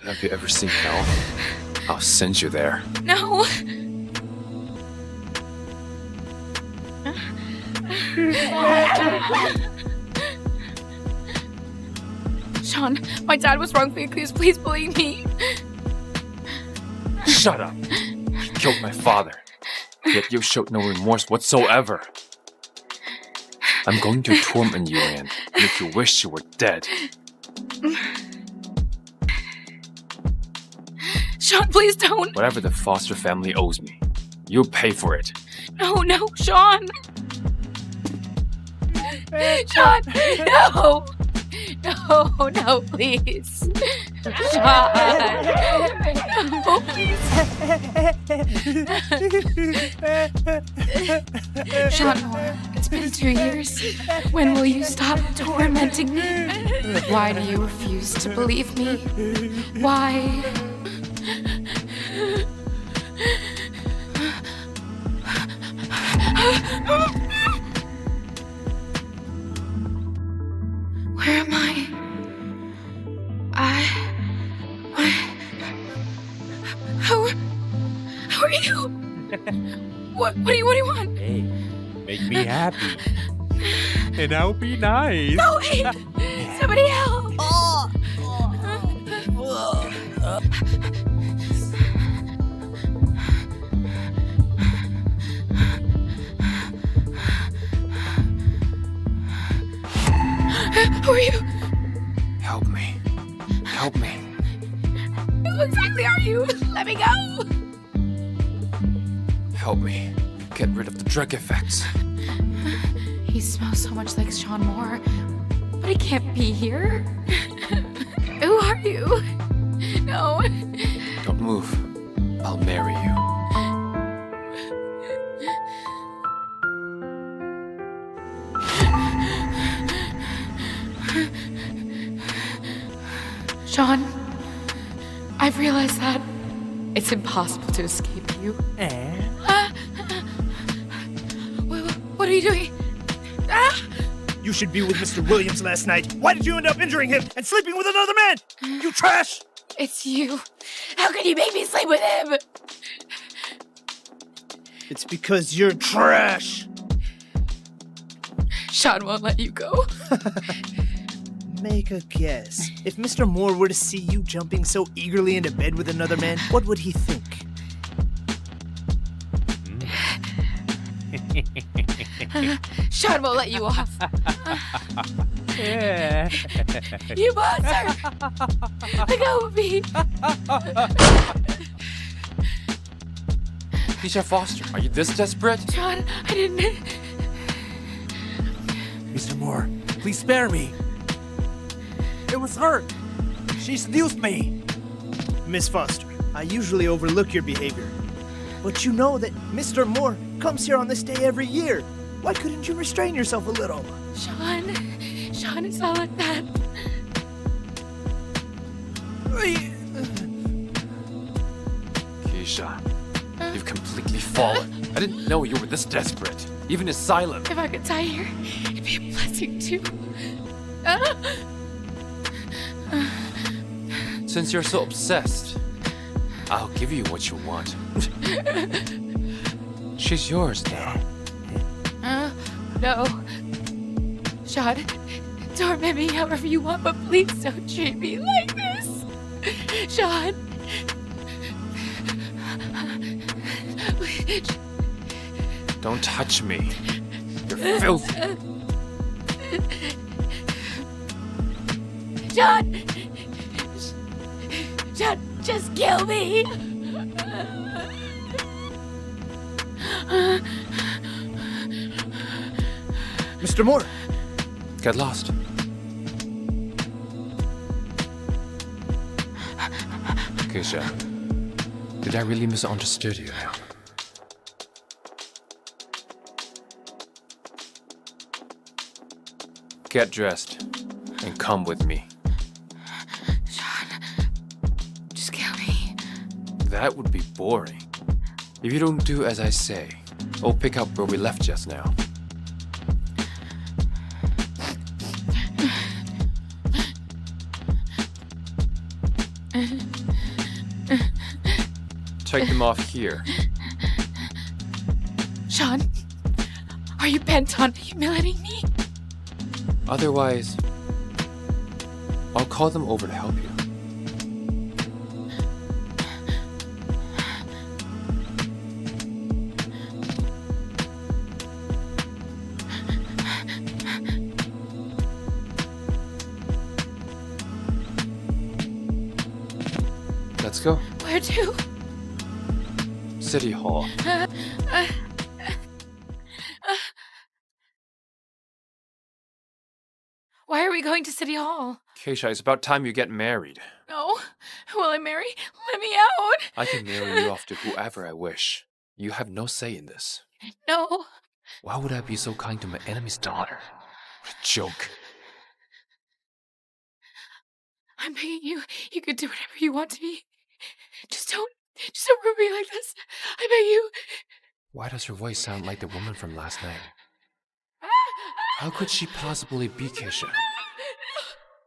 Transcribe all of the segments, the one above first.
Have you ever seen hell? I'll send you there. No. Sean, my dad was wrongfully accused. Please believe me. Shut up. You killed my father. Yet you showed no remorse whatsoever. I'm going to torment you and make you wish you were dead. Sean, please don't. Whatever the foster family owes me, you'll pay for it. No, Sean. Sean, no. No, please. Sean. No, please. Sean Moore, it's been 2 years. When will you stop tormenting me? Why do you refuse to believe me? Why? Where am I? How are you? What do you want? Hey, make me happy. And I'll be nice. No, wait! Somebody help! Who are you? Help me. Help me. Who exactly are you? Let me go! Help me. Get rid of the drug effects. He smells so much like Sean Moore, but he can't be here. Who are you? No. Don't move. I'll marry you. Sean, I've realized that it's impossible to escape you. What are you doing? You should be with Mr. Williams last night. Why did you end up injuring him and sleeping with another man? You trash! It's you. How can you make me sleep with him? It's because you're trash. Sean won't let you go. Make a guess. If Mr. Moore were to see you jumping so eagerly into bed with another man, what would he think? Sean won't let you off. You monster! Let go of me! Kisha Foster, are you this desperate? Sean, I didn't... Mr. Moore, please spare me. It was her. She seduced me. Miss Foster, I usually overlook your behavior. But you know that Mr. Moore comes here on this day every year. Why couldn't you restrain yourself a little? Sean, it's not like that. Kisha, you've completely fallen. I didn't know you were this desperate. Even asylum. If I could die here, it'd be a blessing too. Since you're so obsessed, I'll give you what you want. She's yours now. No. Sean, torment me however you want, but please don't treat me like this. Sean. Don't touch me. You're filthy. Sean, just kill me. Mr. Moore! Get lost. Kisha, did I really misunderstood you now? Get dressed and come with me. Sean, just kill me. That would be boring. If you don't do as I say, I'll pick up where we left just now. Take them off here. Sean, are you bent on humiliating me? Otherwise, I'll call them over to help you. Let's go. Where to? City Hall. Why are we going to City Hall? Kisha, it's about time you get married. No. Who will I marry? Let me out. I can marry you off to whoever I wish. You have no say in this. No. Why would I be so kind to my enemy's daughter? What a joke. I'm begging you. You could do whatever you want to me. Just don't ruin me like this. I beg you. Why does her voice sound like the woman from last night? How could she possibly be Kisha?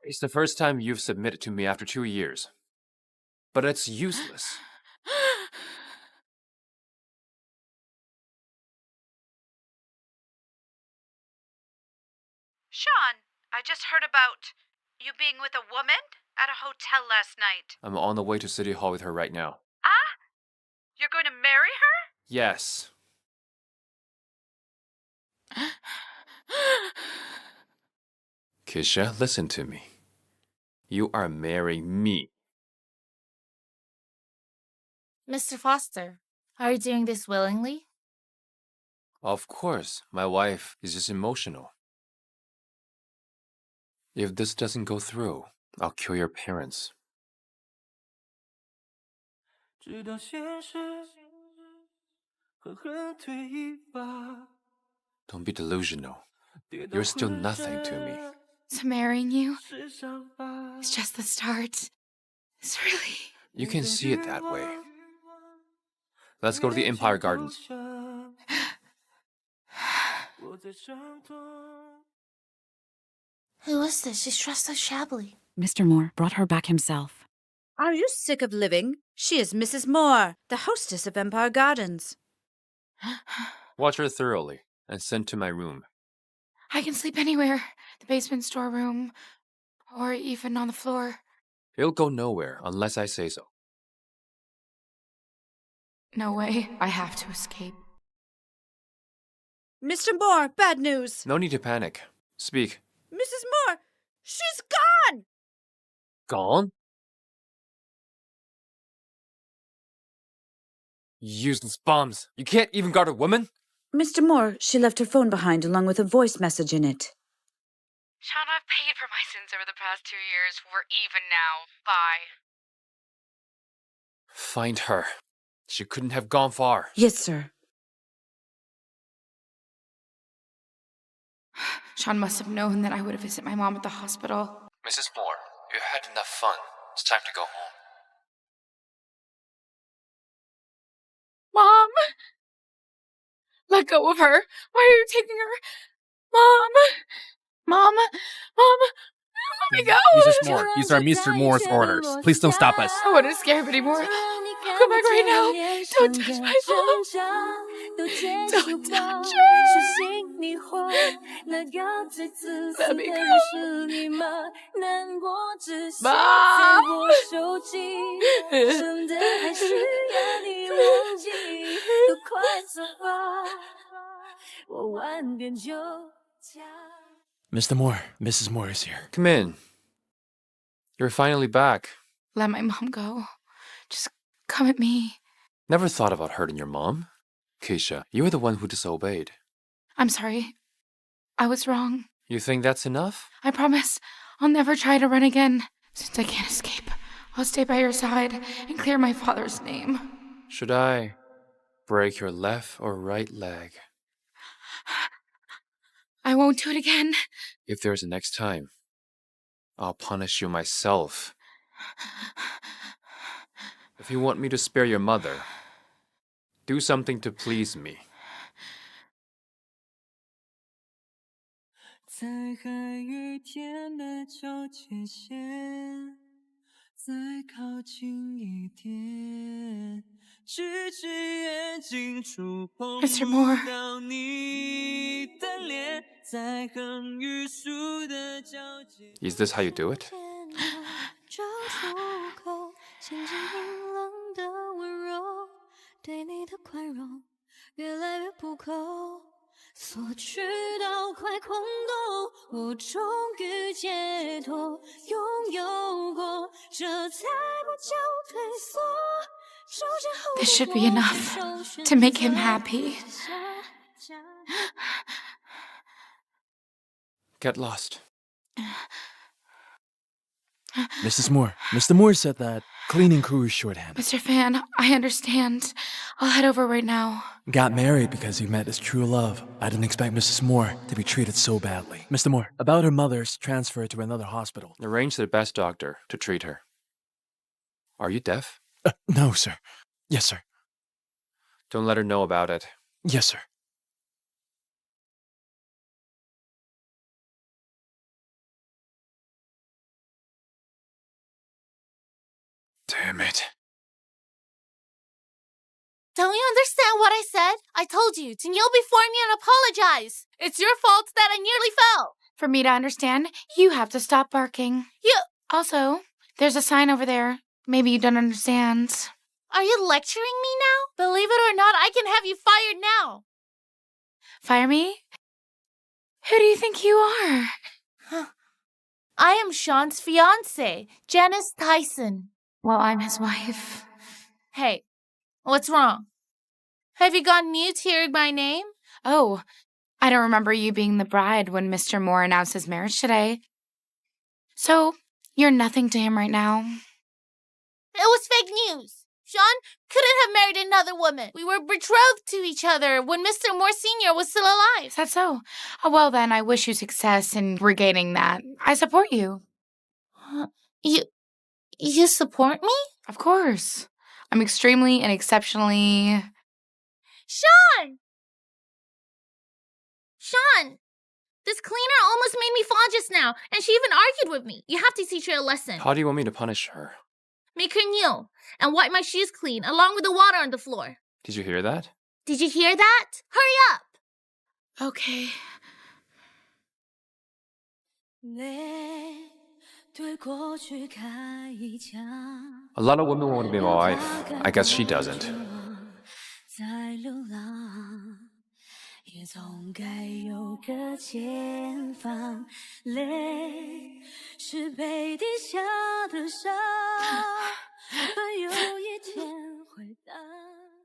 It's the first time you've submitted to me after 2 years. But it's useless. Sean, I just heard about you being with a woman at a hotel last night. I'm on the way to City Hall with her right now. Ah? You're going to marry her? Yes. Kisha, listen to me. You are marrying me. Mr. Foster, are you doing this willingly? Of course, my wife is just emotional. If this doesn't go through, I'll kill your parents. Don't be delusional. You're still nothing to me. So marrying you is just the start. It's really... You can see it that way. Let's go to the Empire Gardens. Who is this? She's dressed so shabbily. Mr. Moore brought her back himself. Are you sick of living? She is Mrs. Moore, the hostess of Empire Gardens. Watch her thoroughly and send to my room. I can sleep anywhere. The basement storeroom. Or even on the floor. He'll go nowhere unless I say so. No way. I have to escape. Mr. Moore, bad news. No need to panic. Speak. Mrs. Moore, she's gone! Gone? Useless bombs. You can't even guard a woman? Mr. Moore, she left her phone behind along with a voice message in it. Sean, I've paid for my sins over the past 2 years. We're even now. Bye. Find her. She couldn't have gone far. Yes, sir. Sean must have known that I would visit my mom at the hospital. Mrs. Moore, you had enough fun. It's time to go home. Mom! Let go of her. Why are you taking her? Mom! Mom! Mom! Let me go! Mrs. Moore, these are Mr. Moore's orders. Please don't stop us. I wouldn't scare him anymore. I'll come back right now. Don't touch my mom. Don't touch her. Let me go. Mr. Moore, Mrs. Moore is here. Come in. You're finally back. Let my mom go. Just come at me. Never thought about hurting your mom. Kisha, you were the one who disobeyed. I'm sorry. I was wrong. You think that's enough? I promise I'll never try to run again. Since I can't escape, I'll stay by your side and clear my father's name. Should I break your left or right leg? I won't do it again. If there's a next time, I'll punish you myself. If you want me to spare your mother, do something to please me. 在海与天的交界线，再靠近一点。咫尺眼睛触碰 Mr. Moore. 不到你的脸，在横与竖的交界。 Is this how you do it? 找出口，轻轻冰冷的温柔，对你的宽容越来越不够，索取到快空洞，我终于解脱，拥有过，这才不叫退缩。This should be enough to make him happy. Get lost. Mrs. Moore. Mr. Moore said that cleaning crew is shorthanded. Mr. Fan, I understand. I'll head over right now. Got married because he met his true love. I didn't expect Mrs. Moore to be treated so badly. Mr. Moore, about her mother's transfer to another hospital. Arrange the best doctor to treat her. Are you deaf? No, sir. Yes, sir. Don't let her know about it. Yes, sir. Damn it. Don't you understand what I said? I told you to kneel before me and apologize. It's your fault that I nearly fell. For me to understand, you have to stop barking. You... Also, there's a sign over there. Maybe you don't understand. Are you lecturing me now? Believe it or not, I can have you fired now. Fire me? Who do you think you are? I am Sean's fiancé, Janice Tyson. Well, I'm his wife. Hey, what's wrong? Have you gone mute hearing my name? Oh, I don't remember you being the bride when Mr. Moore announced his marriage today. So, you're nothing to him right now. It was fake news. Sean couldn't have married another woman. We were betrothed to each other when Mr. Moore Sr. was still alive. Is that so? Oh, well, then, I wish you success in regaining that. I support you. You support me? Of course. I'm extremely and exceptionally... Sean! Sean! This cleaner almost made me fall just now, and she even argued with me. You have to teach her a lesson. How do you want me to punish her? Make her kneel and wipe my shoes clean, along with the water on the floor. Did you hear that? Did you hear that? Hurry up! Okay. A lot of women want to be my wife. I guess she doesn't. 也总该有个前方，泪是被滴下的沙，但有一天会淡。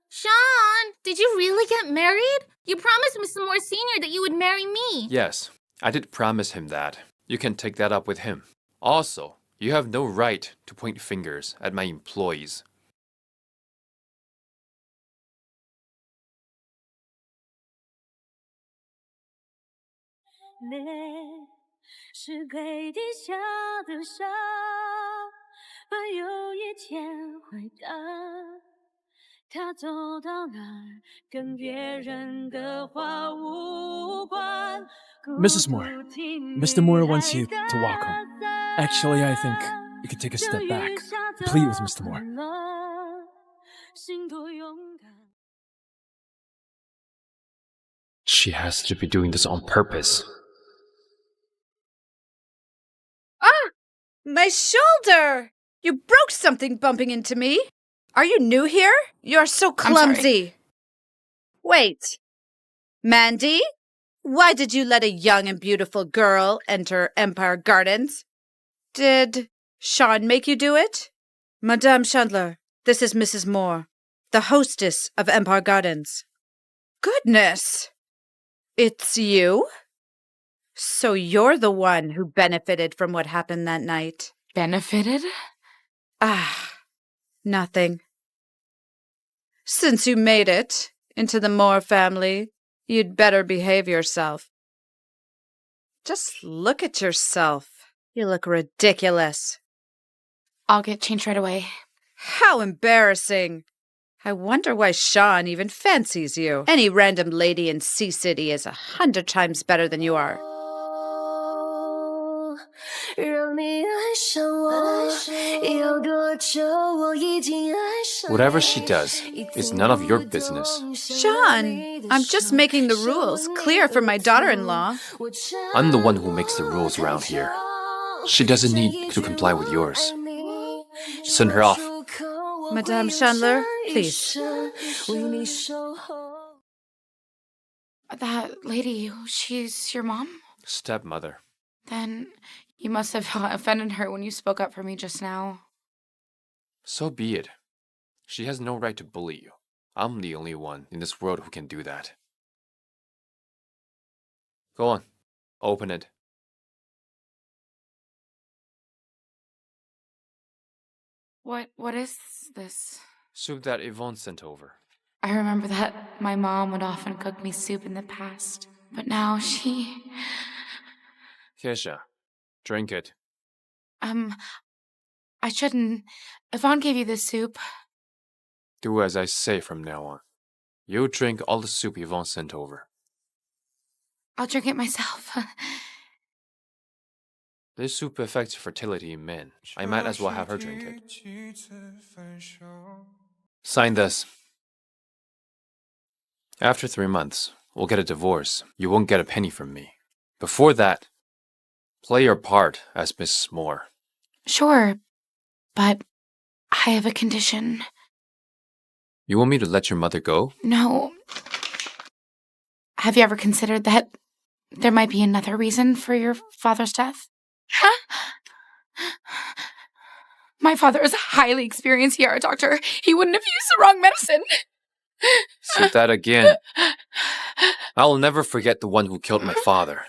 Sean, did you really get married? You promised Mr. Moore Sr. that you would marry me. Yes, I did promise him that. You can take that up with him. Also, you have no right to point fingers at my employees. Mrs. Moore, Mr. Moore wants you to walk home. Actually, I think you could take a step back. Plead with Mr. Moore. She has to be doing this on purpose. My shoulder! You broke something bumping into me. Are you new here? You're so clumsy. Wait. Mandy? Why did you let a young and beautiful girl enter Empire Gardens? Did Sean make you do it? Madame Chandler, this is Mrs. Moore, the hostess of Empire Gardens. Goodness! It's you? So you're the one who benefited from what happened that night. Benefited? Nothing. Since you made it into the Moore family, you'd better behave yourself. Just look at yourself. You look ridiculous. I'll get changed right away. How embarrassing. I wonder why Sean even fancies you. Any random lady in C-City is 100 times better than you are. 让 Whatever she does is none of your business. Sean, I'm just making the rules clear for my daughter-in-law. I'm the one who makes the rules around here. She doesn't need to comply with yours. Send her off. Madame Chandler, please. That lady, she's your mom? Stepmother. Then you must have offended her when you spoke up for me just now. So be it. She has no right to bully you. I'm the only one in this world who can do that. Go on. Open it. What is this? Soup that Yvonne sent over. I remember that my mom would often cook me soup in the past, but now she... Kisha, drink it. I shouldn't. Yvonne gave you this soup. Do as I say from now on. You drink all the soup Yvonne sent over. I'll drink it myself. This soup affects fertility in men. I might as well have her drink it. Sign this. After 3 months, we'll get a divorce. You won't get a penny from me. Before that, play your part as Mrs. Moore. Sure, but I have a condition. You want me to let your mother go? No. Have you ever considered that there might be another reason for your father's death? My father is a highly experienced ER doctor. He wouldn't have used the wrong medicine. Say that again. I'll never forget the one who killed my father.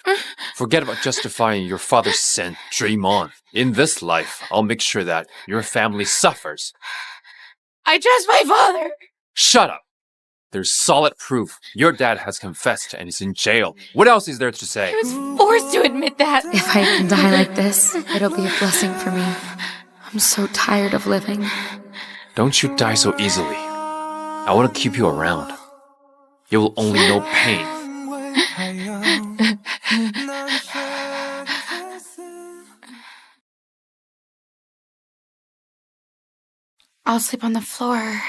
Forget about justifying your father's sin. Dream on. In this life, I'll make sure that your family suffers. I trust my father. Shut up. There's solid proof. Your dad has confessed and is in jail. What else is there to say? I was forced to admit that. If I can die like this, it'll be a blessing for me. I'm so tired of living. Don't you die so easily. I want to keep you around. You will only know pain. I'll sleep on the floor.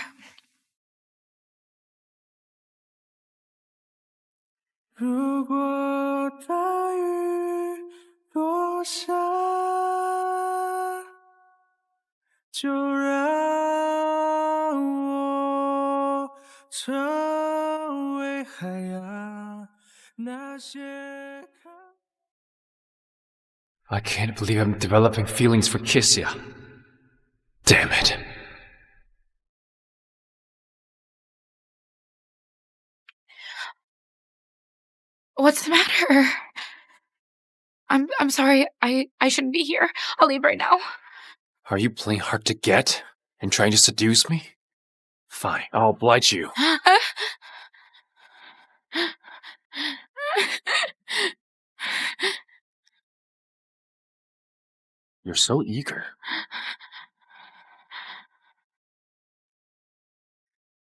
I can't believe I'm developing feelings for Kisha. Damn it. What's the matter? I'm sorry. I shouldn't be here. I'll leave right now. Are you playing hard to get and trying to seduce me? Fine, I'll oblige you. You're so eager.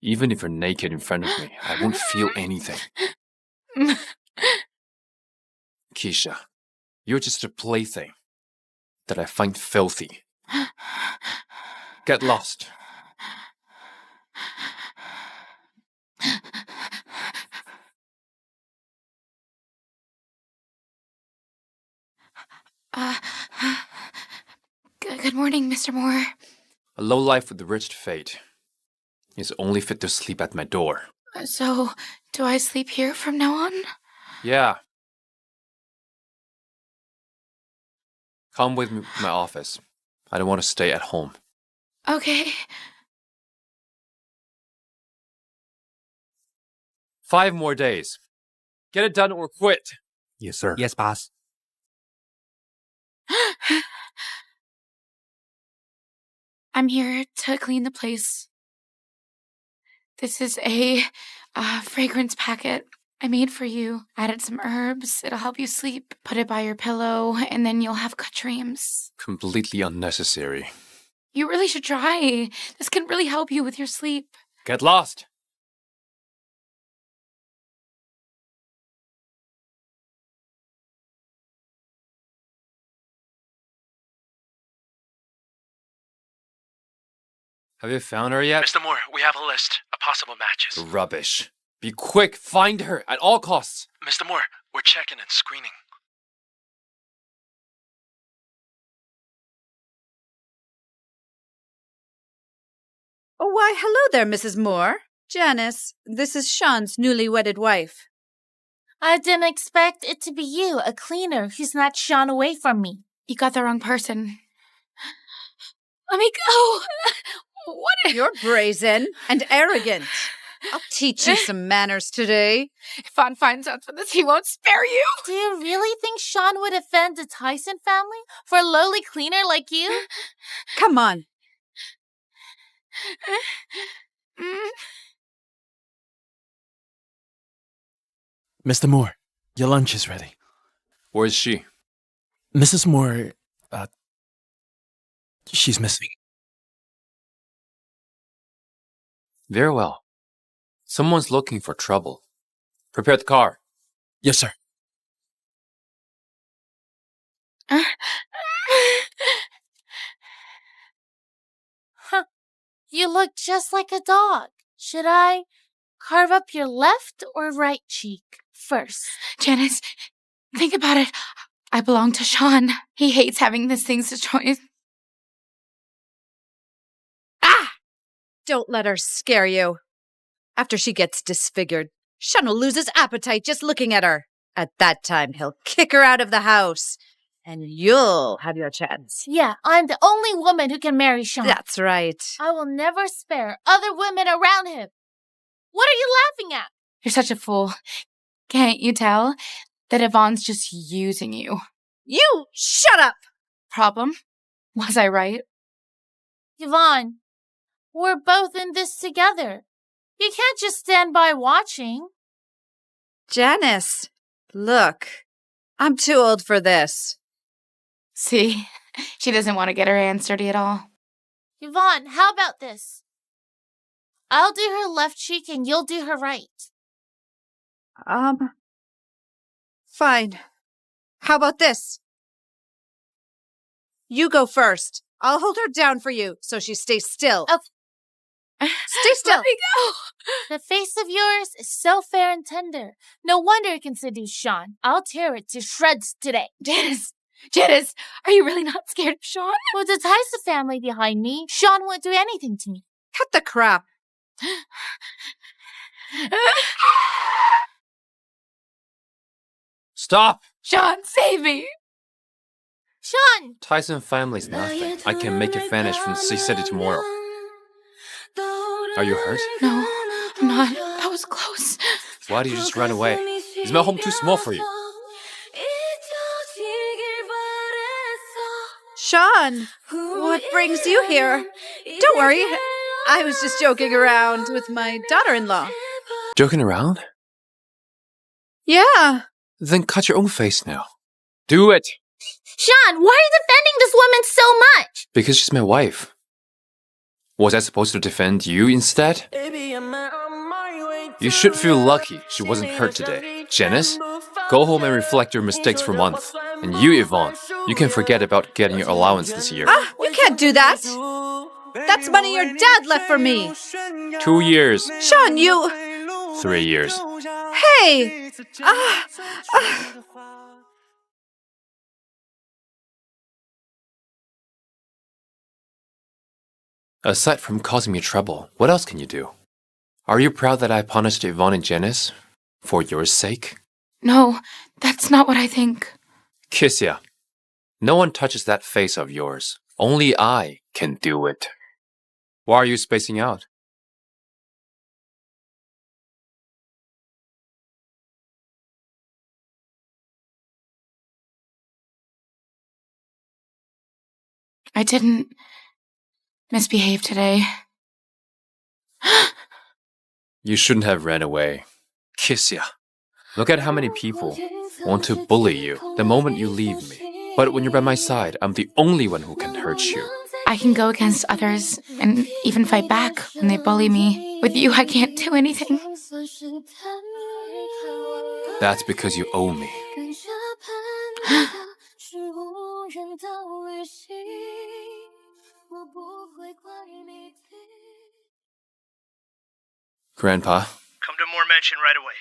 Even if you're naked in front of me, I won't feel anything. Kisha, you're just a plaything that I find filthy. Get lost. Good morning, Mr. Moore. A lowlife with a rich fate is only fit to sleep at my door. So, do I sleep here from now on? Yeah. Come with me to my office. I don't want to stay at home. Okay. 5 more days. Get it done or quit. Yes, sir. Yes, boss. I'm here to clean the place. This is a fragrance packet I made for you. Added some herbs. It'll help you sleep. Put it by your pillow, and then you'll have good dreams. Completely unnecessary. You really should try. This can really help you with your sleep. Get lost. Have you found her yet? Mr. Moore, we have a list of possible matches. Rubbish. Be quick, find her at all costs. Mr. Moore, we're checking and screening. Oh, why, hello there, Mrs. Moore. Janice, this is Sean's newly wedded wife. I didn't expect it to be you, a cleaner who's not shone away from me. You got the wrong person. Let me go. What? You're brazen and arrogant. I'll teach you some manners today. If Vaughn finds out for this, he won't spare you. Do you really think Sean would offend the Tyson family for a lowly cleaner like you? Come on. Mr. Moore, your lunch is ready. Where's she? Mrs. Moore, she's missing. Very well. Someone's looking for trouble. Prepare the car. Yes, sir. Huh. You look just like a dog. Should I carve up your left or right cheek first? Janice, think about it. I belong to Sean. He hates having these things destroyed. Ah! Don't let her scare you. After she gets disfigured, Sean will lose his appetite just looking at her. At that time, he'll kick her out of the house. And you'll have your chance. Yeah, I'm the only woman who can marry Sean. That's right. I will never spare other women around him. What are you laughing at? You're such a fool. Can't you tell that Yvonne's just using you? You shut up! Problem? Was I right? Yvonne, we're both in this together. You can't just stand by watching. Janice, look. I'm too old for this. See? She doesn't want to get her hands dirty at all. Yvonne, how about this? I'll do her left cheek and you'll do her right. Fine. How about this? You go first. I'll hold her down for you so she stays still. Okay. Stay still. Let me go. The face of yours is so fair and tender. No wonder it can seduce Sean. I'll tear it to shreds today. Janice, are you really not scared of Sean? With the Tyson family behind me, Sean won't do anything to me. Cut the crap. Stop! Sean, save me! Sean! Tyson family's nothing. I can make you vanish from the city tomorrow. Are you hurt? No, I'm not. That was close. Why did you just run away? Is my home too small for you? Sean, what brings you here? Don't worry. I was just joking around with my daughter-in-law. Joking around? Yeah. Then cut your own face now. Do it! Sean, why are you defending this woman so much? Because she's my wife. Was I supposed to defend you instead? You should feel lucky she wasn't hurt today. Janice, go home and reflect your mistakes for a month. And you, Yvonne, you can forget about getting your allowance this year. You can't do that. That's money your dad left for me. 2 years. Sean, you... 3 years. Hey! Aside from causing me trouble, what else can you do? Are you proud that I punished Yvonne and Janice? For your sake? No, that's not what I think. Kisha, no one touches that face of yours. Only I can do it. Why are you spacing out? I didn't misbehave today. You shouldn't have ran away. Kisha, look at how many people want to bully you the moment you leave me. But when you're by my side, I'm the only one who can hurt you. I can go against others and even fight back when they bully me. With you, I can't do anything. That's because you owe me. Grandpa, Come to Moore Mansion right away.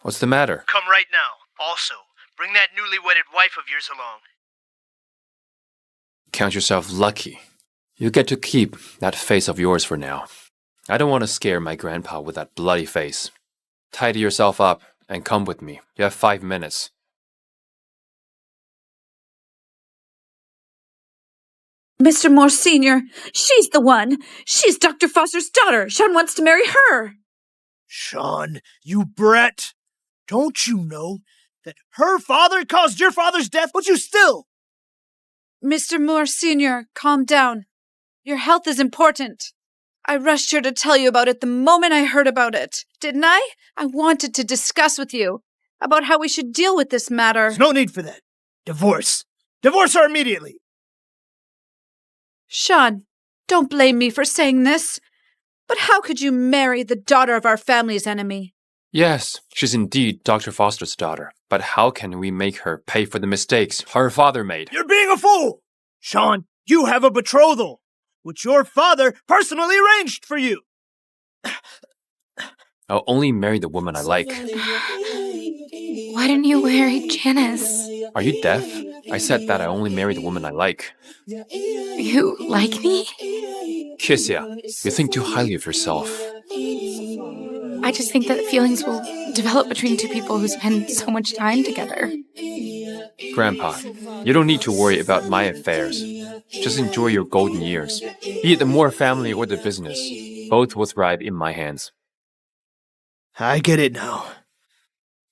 what's the matter? Come right now. Also, bring that newly wedded wife of yours along. Count yourself lucky. You get to keep that face of yours for now. I don't want to scare my grandpa with that bloody face. Tidy yourself up and come with me. You have 5 minutes. Mr. Moore Sr., she's the one. She's Dr. Foster's daughter. Sean wants to marry her. Sean, you brat. Don't you know that her father caused your father's death, but you still... Mr. Moore Sr., calm down. Your health is important. I rushed here to tell you about it the moment I heard about it. Didn't I? I wanted to discuss with you about how we should deal with this matter. There's no need for that. Divorce. Divorce her immediately. Sean, don't blame me for saying this, but how could you marry the daughter of our family's enemy? Yes, she's indeed Dr. Foster's daughter. But how can we make her pay for the mistakes her father made? You're being a fool! Sean, you have a betrothal, which your father personally arranged for you. I'll only marry the woman I like. Why didn't you marry Janice? Are you deaf? I said that I only marry the woman I like. You like me? Kisha, you think too highly of yourself. I just think that feelings will develop between two people who spend so much time together. Grandpa, you don't need to worry about my affairs. Just enjoy your golden years. Be it the Moore family or the business, both will thrive in my hands. I get it now.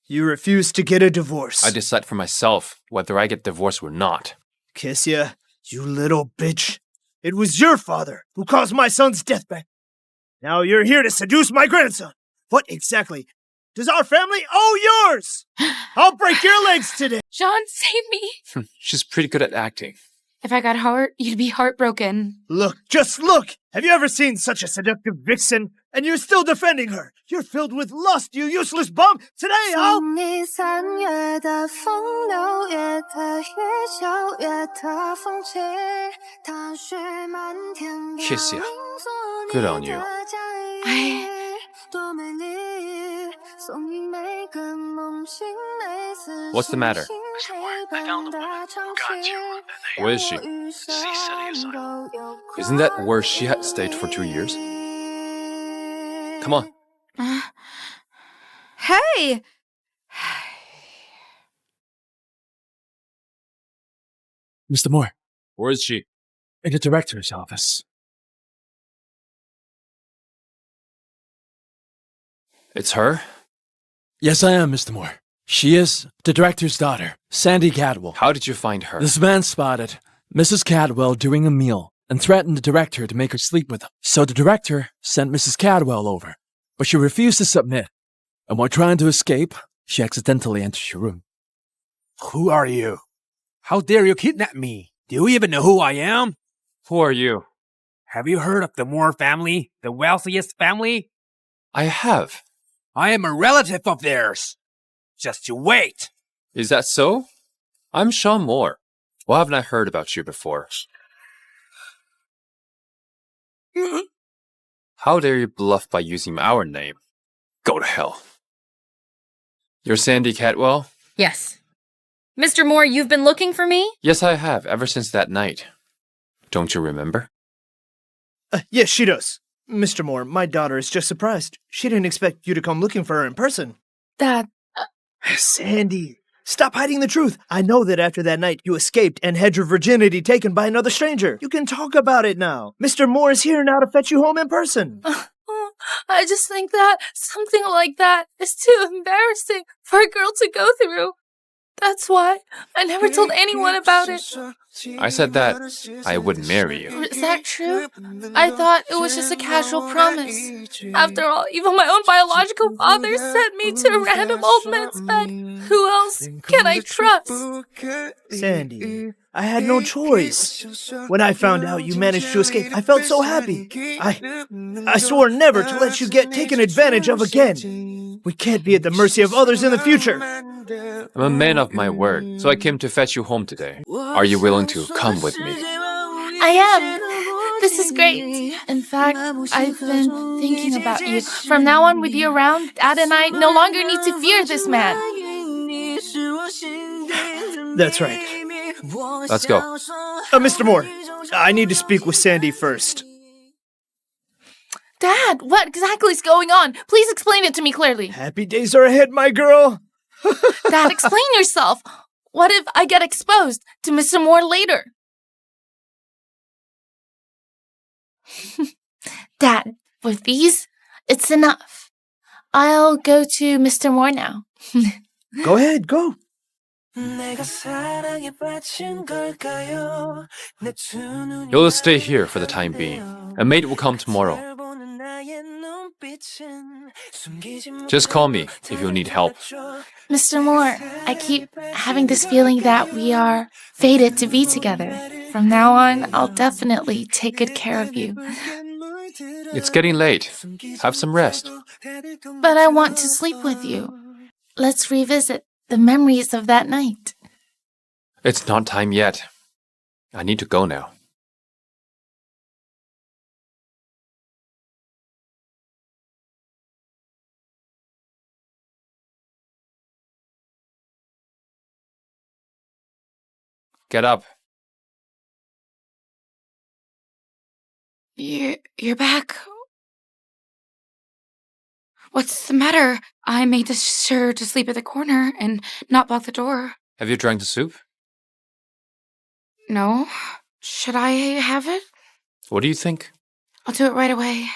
You refuse to get a divorce. I decide for myself whether I get divorced or not. Kisha, you little bitch. It was your father who caused my son's death back. Now you're here to seduce my grandson. What exactly does our family owe yours? I'll break your legs today. Sean, save me. She's pretty good at acting. If I got hurt, you'd be heartbroken. Look, just look. Have you ever seen such a seductive vixen? And you're still defending her. You're filled with lust, you useless bum. Today I'll... Kisha, good on you. What's the matter? I found the woman who got you that night. Where is she? City asylum. Isn't that where she had stayed for 2 years? Come on. Hey! Mr. Moore, Where is she? in the director's office. It's her? Yes, I am, Mr. Moore. She is the director's daughter, Sandy Cadwell. How did you find her? This man spotted Mrs. Cadwell during a meal and threatened the director to make her sleep with him. So the director sent Mrs. Cadwell over, but she refused to submit. And while trying to escape, she accidentally entered your room. Who are you? How dare you kidnap me? Do you even know who I am? Who are you? Have you heard of the Moore family, the wealthiest family? I have. I am a relative of theirs. Just you wait. Is that so? I'm Sean Moore. Why haven't I heard about you before? How dare you bluff by using our name? Go to hell. You're Sandy Cadwell? Yes. Mr. Moore, you've been looking for me? Yes, I have, ever since that night. Don't you remember? Yes, she does. Mr. Moore, my daughter is just surprised. She didn't expect you to come looking for her in person. Dad. Sandy, stop hiding the truth. I know that after that night, you escaped and had your virginity taken by another stranger. You can talk about it now. Mr. Moore is here now to fetch you home in person. I just think that something like that is too embarrassing for a girl to go through. That's why I never told anyone about it. I said that I wouldn't marry you. Is that true? I thought it was just a casual promise. After all, even my own biological father sent me to a random old man's bed. Who else can I trust? Sandy, I had no choice. When I found out you managed to escape, I felt so happy. I swore never to let you get taken advantage of again. We can't be at the mercy of others in the future. I'm a man of my word, so I came to fetch you home today. Are you willing to come with me? I am. This is great. In fact, I've been thinking about you. From now on, with you around, Dad and I no longer need to fear this man. That's right. Let's go. Mr. Moore, I need to speak with Sandy first. Dad, what exactly is going on? Please explain it to me clearly. Happy days are ahead, my girl. Dad, explain yourself. What if I get exposed to Mr. Moore later? Dad, with these, it's enough. I'll go to Mr. Moore now. Go ahead, go. You'll stay here for the time being. A maid will come tomorrow. Just call me if you need help. Mr. Moore, I keep having this feeling that we are fated to be together. From now on, I'll definitely take good care of you. It's getting late. Have some rest. But I want to sleep with you. Let's revisit the memories of that night. It's not time yet. I need to go now. Get up. You're back. What's the matter? I made sure to sleep at the corner and not block the door. Have you drank the soup? No. Should I have it? What do you think? I'll do it right away.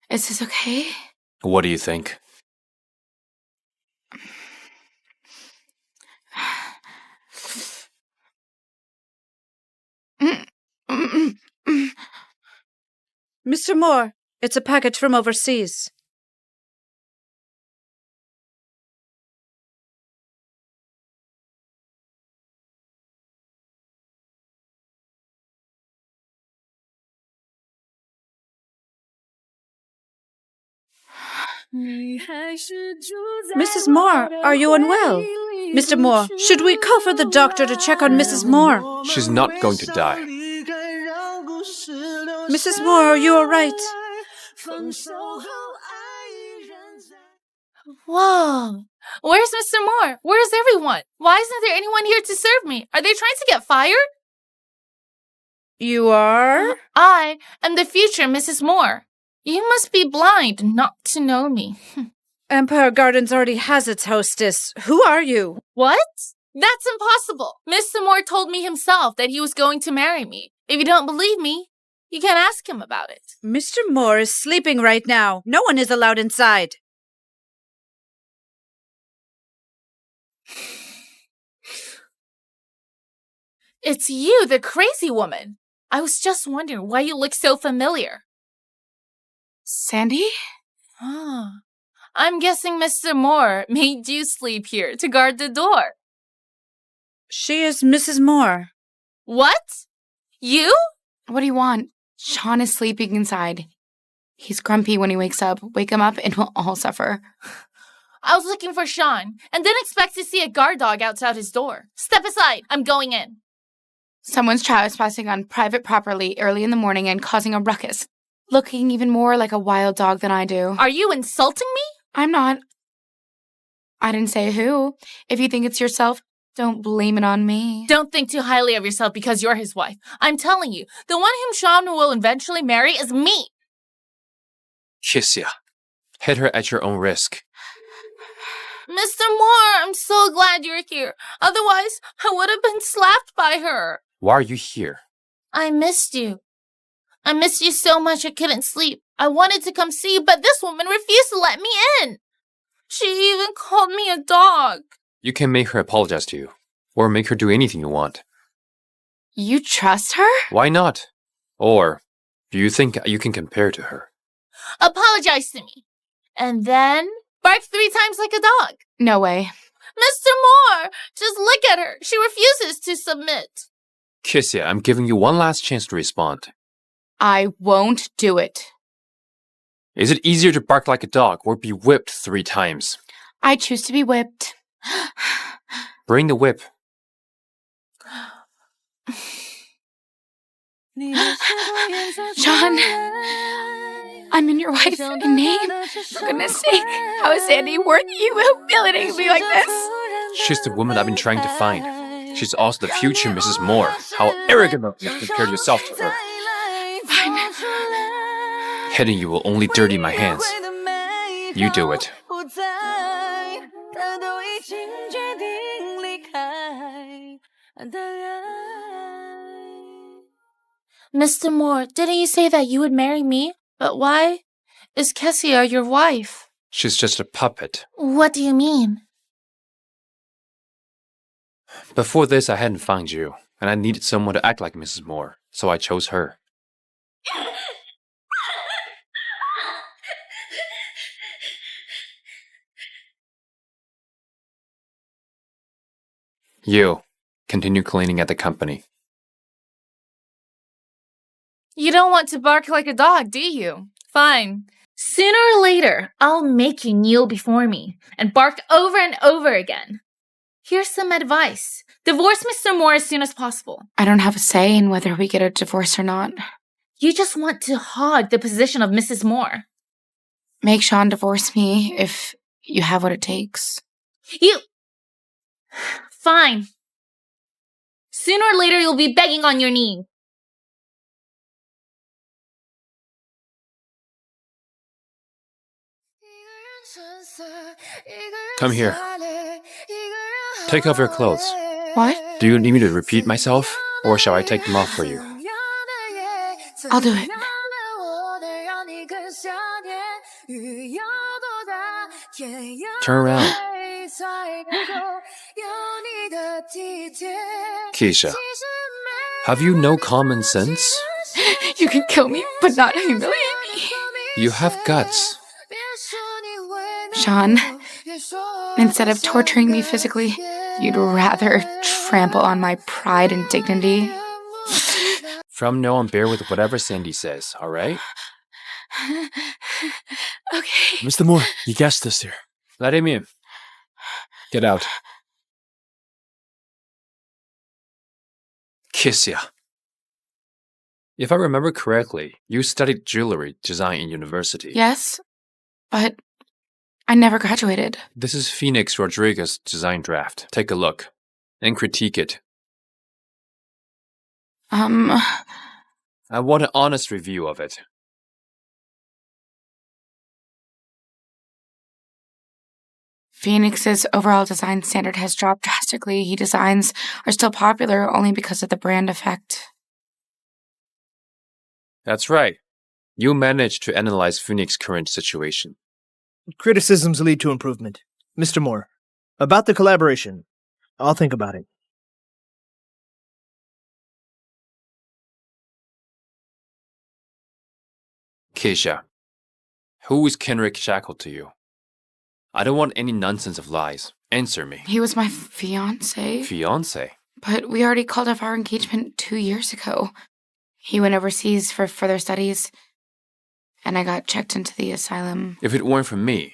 Is this okay? What do you think? Mr. Moore, it's a package from overseas. Mrs. Moore, are you unwell? Mr. Moore, should we call for the doctor to check on Mrs. Moore? She's not going to die. Mrs. Moore, are you all right? Whoa. Where's Mr. Moore? Where's everyone? Why isn't there anyone here to serve me? Are they trying to get fired? You are? I am the future Mrs. Moore. You must be blind not to know me. Empire Gardens already has its hostess. Who are you? What? That's impossible. Mr. Moore told me himself that he was going to marry me. If you don't believe me, you can ask him about it. Mr. Moore is sleeping right now. No one is allowed inside. It's you, the crazy woman. I was just wondering why you look so familiar. Sandy? I'm guessing Mr. Moore made you sleep here to guard the door. She is Mrs. Moore. What? You? What do you want? Sean is sleeping inside. He's grumpy when he wakes up. Wake him up and we'll all suffer. I was looking for Sean and didn't expect to see a guard dog outside his door. Step aside. I'm going in. Someone's trespassing on private property early in the morning and causing a ruckus. Looking even more like a wild dog than I do. Are you insulting me? I'm not. I didn't say who. If you think it's yourself, don't blame it on me. Don't think too highly of yourself because you're his wife. I'm telling you, the one whom Sean will eventually marry is me. Kisha, hit her at your own risk. Mr. Moore, I'm so glad you're here. Otherwise, I would have been slapped by her. Why are you here? I missed you. I missed you so much I couldn't sleep. I wanted to come see you, but this woman refused to let me in. She even called me a dog. You can make her apologize to you, or make her do anything you want. You trust her? Why not? Or do you think you can compare to her? Apologize to me. And then bark 3 times like a dog. No way. Mr. Moore, just look at her. She refuses to submit. Kisha, I'm giving you one last chance to respond. I won't do it. Is it easier to bark like a dog or be whipped 3 times? I choose to be whipped. Bring the whip. Sean, I'm in your wife in name. For goodness sake, how is Sandy worth you humiliating me like this? She's the woman I've been trying to find. She's also the future Mrs. Moore. How arrogant of you to compare yourself to her. Fine. Hitting you will only dirty my hands. You do it. Mr. Moore, didn't you say that you would marry me? But why is Kisha your wife? She's just a puppet. What do you mean? Before this, I hadn't found you, and I needed someone to act like Mrs. Moore, so I chose her. You, continue cleaning at the company. You don't want to bark like a dog, do you? Fine. Sooner or later, I'll make you kneel before me and bark over and over again. Here's some advice. Divorce Mr. Moore as soon as possible. I don't have a say in whether we get a divorce or not. You just want to hog the position of Mrs. Moore. Make Sean divorce me if you have what it takes. You... Fine. Sooner or later, you'll be begging on your knee. Come here. Take off your clothes. What? Do you need me to repeat myself, or shall I take them off for you? I'll do it. Turn around. Kisha, have you no common sense? You can kill me, but not humiliate me. You have guts. Sean, instead of torturing me physically, you'd rather trample on my pride and dignity? From now on, bear with whatever Sandy says, alright? Okay. Mr. Moore, you guessed this here. Let him in. Get out. Kisha. If I remember correctly, you studied jewelry design in university. Yes, but I never graduated. This is Phoenix Rodriguez's design draft. Take a look and critique it. I want an honest review of it. Phoenix's overall design standard has dropped drastically. He designs are still popular only because of the brand effect. That's right. You managed to analyze Phoenix's current situation. Criticisms lead to improvement. Mr. Moore, about the collaboration, I'll think about it. Kisha, who is Kenrick Shackle to you? I don't want any nonsense of lies. Answer me. He was my fiancé. Fiancé? But we already called off our engagement 2 years ago. He went overseas for further studies, and I got checked into the asylum. If it weren't for me,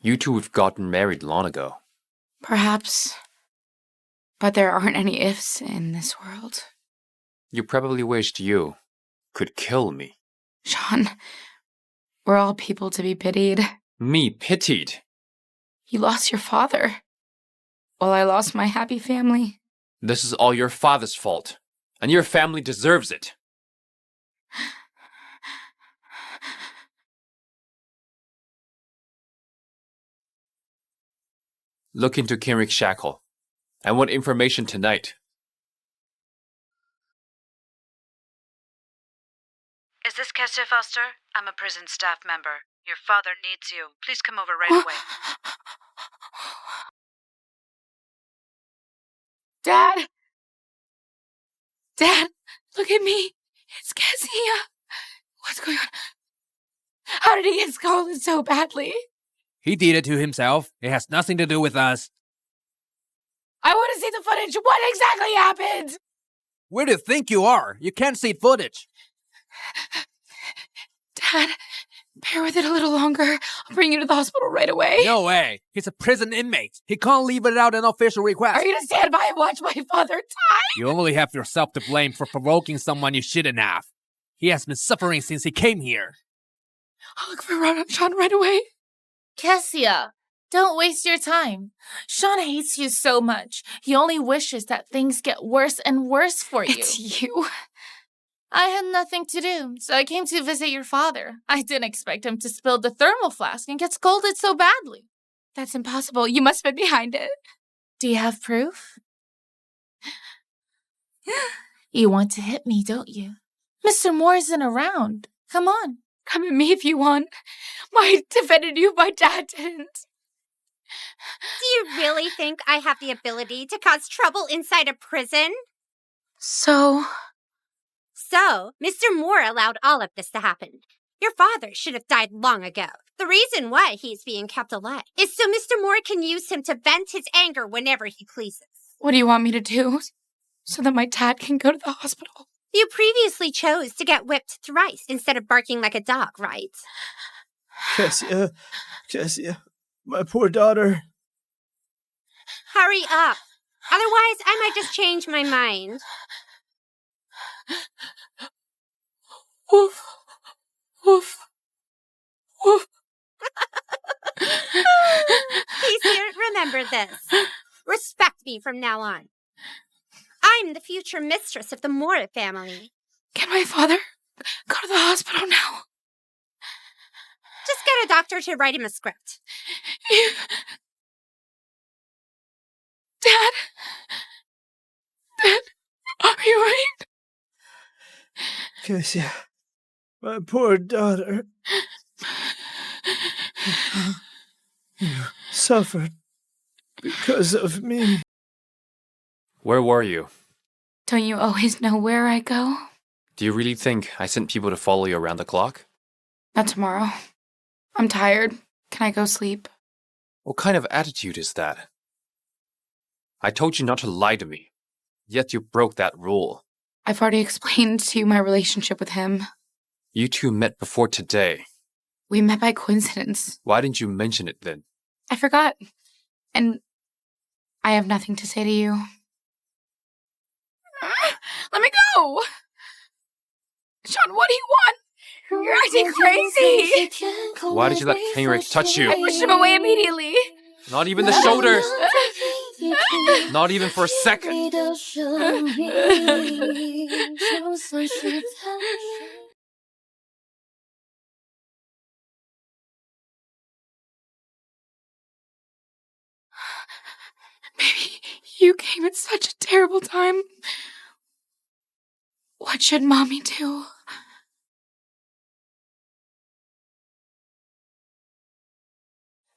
you two would have gotten married long ago. Perhaps. But there aren't any ifs in this world. You probably wished you could kill me. Sean, we're all people to be pitied. Me pitied? You lost your father, while I lost my happy family. This is all your father's fault, and your family deserves it. Look into Kenrick Shackle. I want information tonight. Is this Kisha Foster? I'm a prison staff member. Your father needs you. Please come over right away. Dad! Dad, look at me. It's Kisha. What's going on? How did he get scalded so badly? He did it to himself. It has nothing to do with us. I want to see the footage. What exactly happened? Where do you think you are? You can't see footage. Bear with it a little longer. I'll bring you to the hospital right away. No way. He's a prison inmate. He can't leave without an official request. Are you gonna stand by and watch my father die? You only have yourself to blame for provoking someone you shouldn't have. He has been suffering since he came here. I'll look for Sean right away. Kessia, don't waste your time. Sean hates you so much. He only wishes that things get worse and worse for you. It's you. I had nothing to do, so I came to visit your father. I didn't expect him to spill the thermal flask and get scolded so badly. That's impossible. You must have been behind it. Do you have proof? You want to hit me, don't you? Mr. Moore isn't around. Come on. Come at me if you want. I defended you, my dad didn't. Do you really think I have the ability to cause trouble inside a prison? So, Mr. Moore allowed all of this to happen. Your father should have died long ago. The reason why he's being kept alive is so Mr. Moore can use him to vent his anger whenever he pleases. What do you want me to do? So that my dad can go to the hospital? You previously chose to get whipped thrice instead of barking like a dog, right? Kessia, my poor daughter. Hurry up. Otherwise, I might just change my mind. Woof. Woof. Woof. Kisha, remember this. Respect me from now on. I'm the future mistress of the Moore family. Can my father go to the hospital now? Just get a doctor to write him a script. Dad, are you right? Kisha, my poor daughter. You suffered because of me. Where were you? Don't you always know where I go? Do you really think I sent people to follow you around the clock? Not tomorrow. I'm tired. Can I go sleep? What kind of attitude is that? I told you not to lie to me, yet you broke that rule. I've already explained to you my relationship with him. You two met before today. We met by coincidence. Why didn't you mention it then? I forgot. And I have nothing to say to you. Let me go! Sean, what do you want? You're acting crazy! Why did you let Henrik touch you? I pushed him away immediately. Not even the shoulders! Not even for a second! Maybe you came at such a terrible time. What should Mommy do?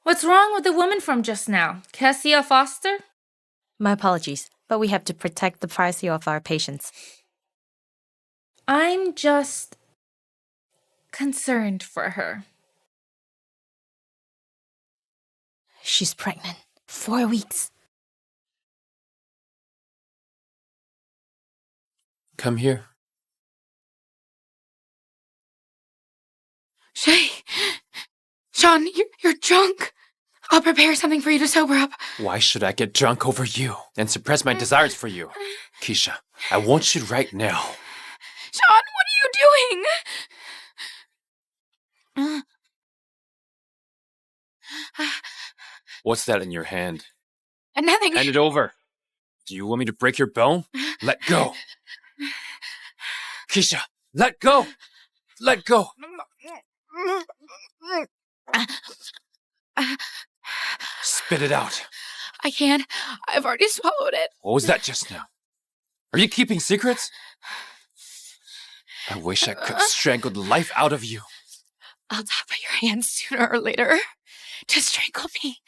What's wrong with the woman from just now? Kessia Foster? My apologies, but we have to protect the privacy of our patients. I'm just concerned for her. She's pregnant. 4 weeks. Come here. Sean, you're drunk. I'll prepare something for you to sober up. Why should I get drunk over you and suppress my desires for you? Kisha, I want you right now. Sean, what are you doing? What's that in your hand? Nothing. Hand it over. Do you want me to break your bone? Let go. Kisha, let go. Let go. Spit it out. I can't. I've already swallowed it. What was that just now? Are you keeping secrets? I wish I could strangle the life out of you. I'll die by your hands sooner or later. Just strangle me.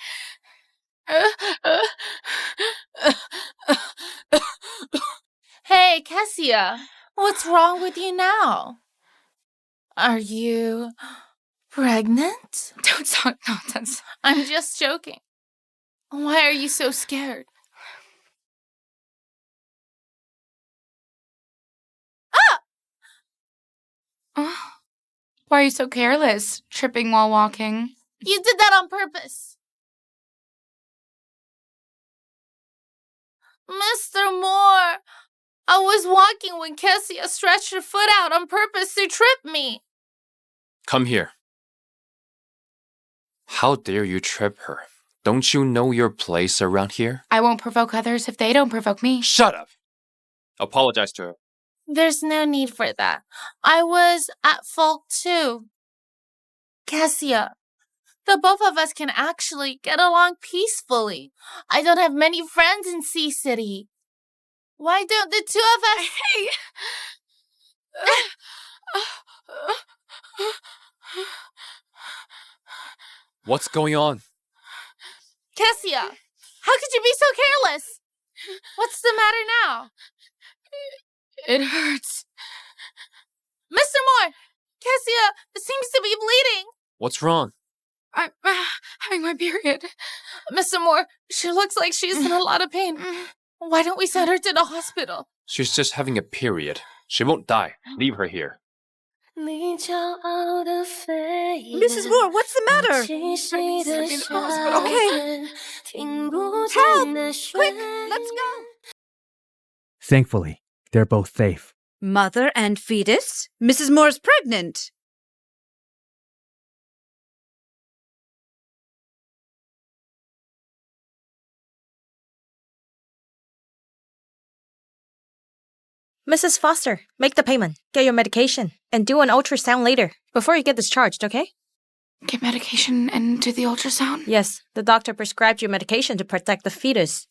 Hey, Kessia, what's wrong with you now? Are you pregnant? Don't talk nonsense. I'm just joking. Why are you so scared? Ah! Why are you so careless, tripping while walking? You did that on purpose. Mr. Moore, I was walking when Kessia stretched her foot out on purpose to trip me. Come here. How dare you trip her? Don't you know your place around here? I won't provoke others if they don't provoke me. Shut up! Apologize to her. There's no need for that. I was at fault too. Kessia, the both of us can actually get along peacefully. I don't have many friends in Sea City. Why don't the two of us... Hey! What's going on? Kessia, how could you be so careless? What's the matter now? It hurts. Mr. Moore, Kessia seems to be bleeding. What's wrong? I'm having my period. Mr. Moore, she looks like she's in a lot of pain. Why don't we send her to the hospital? She's just having a period. She won't die. Leave her here. Mrs. Moore, what's the matter? Okay. Help! Quick, let's go. Thankfully, they're both safe. Mother and fetus? Mrs. Moore's pregnant. Mrs. Foster, make the payment, get your medication, and do an ultrasound later, before you get discharged, okay? Get medication and do the ultrasound? Yes, the doctor prescribed you medication to protect the fetus.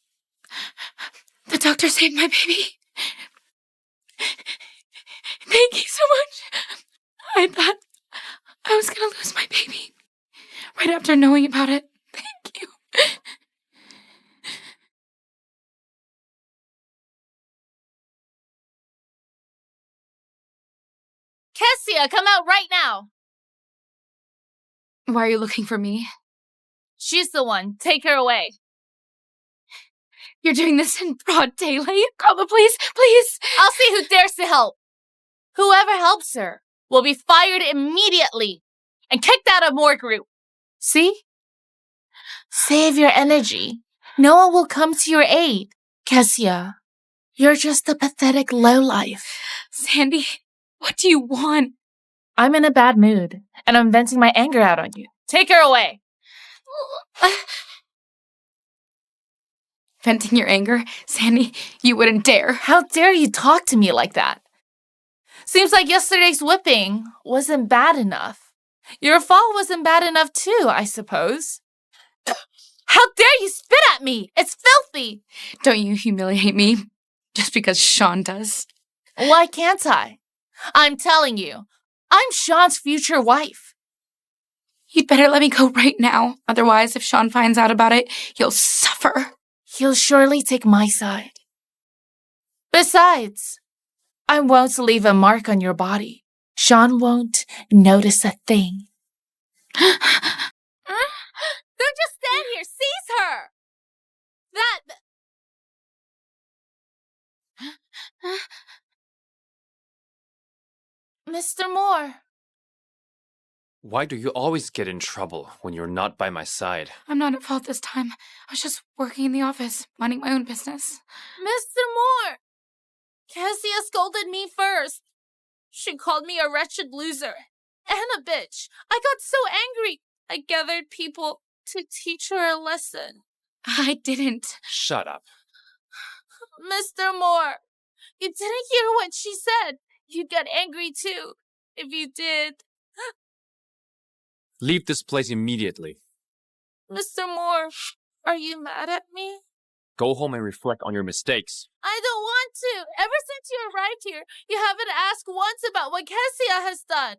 The doctor saved my baby. Thank you so much. I thought I was going to lose my baby right after knowing about it. Thank you. Kessia, come out right now. Why are you looking for me? She's the one. Take her away. You're doing this in broad daylight? Call the police, please. I'll see who dares to help. Whoever helps her will be fired immediately and kicked out of more group. See? Save your energy. No one will come to your aid. Kessia, you're just a pathetic lowlife. Sandy, what do you want? I'm in a bad mood, and I'm venting my anger out on you. Take her away. Venting your anger? Sandy, you wouldn't dare. How dare you talk to me like that? Seems like yesterday's whipping wasn't bad enough. Your fall wasn't bad enough too, I suppose. How dare you spit at me? It's filthy. Don't you humiliate me just because Sean does. Why can't I? I'm telling you, I'm Sean's future wife. You'd better let me go right now. Otherwise, if Sean finds out about it, he'll suffer. He'll surely take my side. Besides, I won't leave a mark on your body. Sean won't notice a thing. Don't just stand here. Seize her! Mr. Moore. Why do you always get in trouble when you're not by my side? I'm not at fault this time. I was just working in the office, minding my own business. Mr. Moore! Kessia scolded me first. She called me a wretched loser and a bitch. I got so angry, I gathered people to teach her a lesson. I didn't. Shut up. Mr. Moore, you didn't hear what she said. You'd get angry too, if you did. Leave this place immediately. Mr. Moore, are you mad at me? Go home and reflect on your mistakes. I don't want to. Ever since you arrived here, you haven't asked once about what Kessia has done.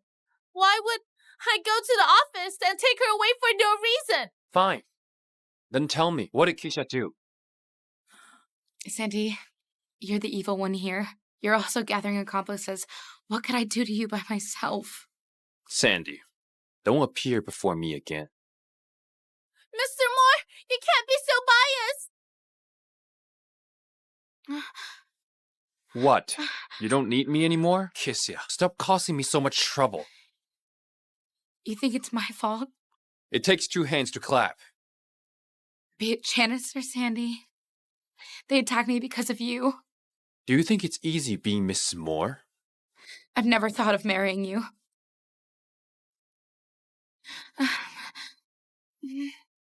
Why would I go to the office and take her away for no reason? Fine. Then tell me, what did Kisha do? Sandy, you're the evil one here. You're also gathering accomplices. What could I do to you by myself? Sandy, don't appear before me again. Mr. Moore, you can't be so biased. What? You don't need me anymore? Kisha, stop causing me so much trouble. You think it's my fault? It takes two hands to clap. Be it Janice or Sandy. They attacked me because of you. Do you think it's easy being Mrs. Moore? I've never thought of marrying you.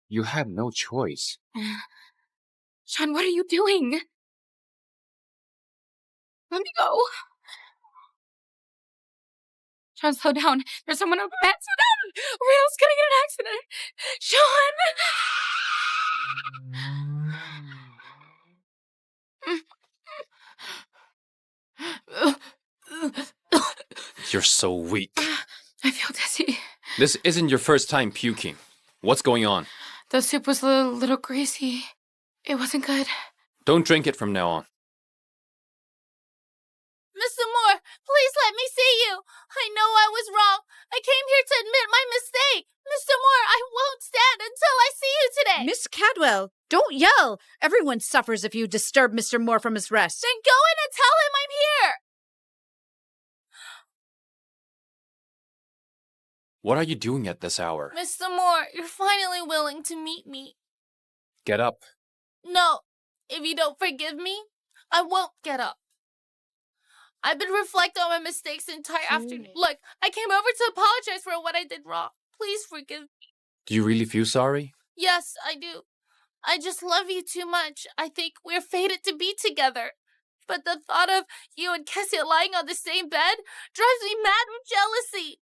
You have no choice. Sean, what are you doing? Let me go. Sean, slow down. There's someone up ahead. Slow down! Rayle's gonna get an accident. Sean! You're so weak. I feel dizzy. This isn't your first time puking. What's going on? The soup was a little greasy. It wasn't good. Don't drink it from now on. Mr. Moore, please let me see you. I know I was wrong. I came here to admit my mistake. Mr. Moore, I won't stand until I see you today. Miss Cadwell, don't yell. Everyone suffers if you disturb Mr. Moore from his rest. Then go in and tell him I'm here. What are you doing at this hour? Mr. Moore, you're finally willing to meet me. Get up. No, if you don't forgive me, I won't get up. I've been reflecting on my mistakes the entire afternoon. Look, I came over to apologize for what I did wrong. Please forgive me. Do you really feel sorry? Yes, I do. I just love you too much. I think we're fated to be together. But the thought of you and Kessia lying on the same bed drives me mad with jealousy.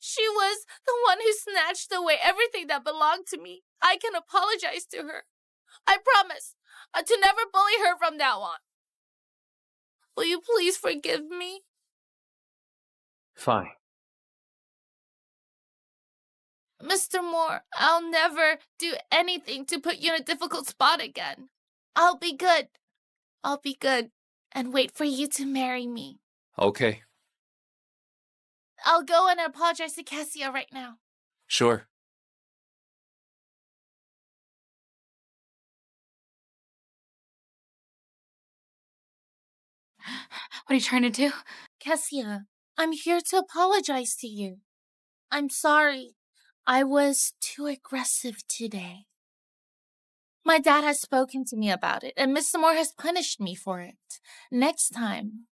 She was the one who snatched away everything that belonged to me. I can apologize to her. I promise to never bully her from now on. Will you please forgive me? Fine. Mr. Moore, I'll never do anything to put you in a difficult spot again. I'll be good. I'll be good and wait for you to marry me. Okay. I'll go and apologize to Kessia right now. Sure. What are you trying to do? Kessia, I'm here to apologize to you. I'm sorry. I was too aggressive today. My dad has spoken to me about it, and Mr. Moore has punished me for it. Next time,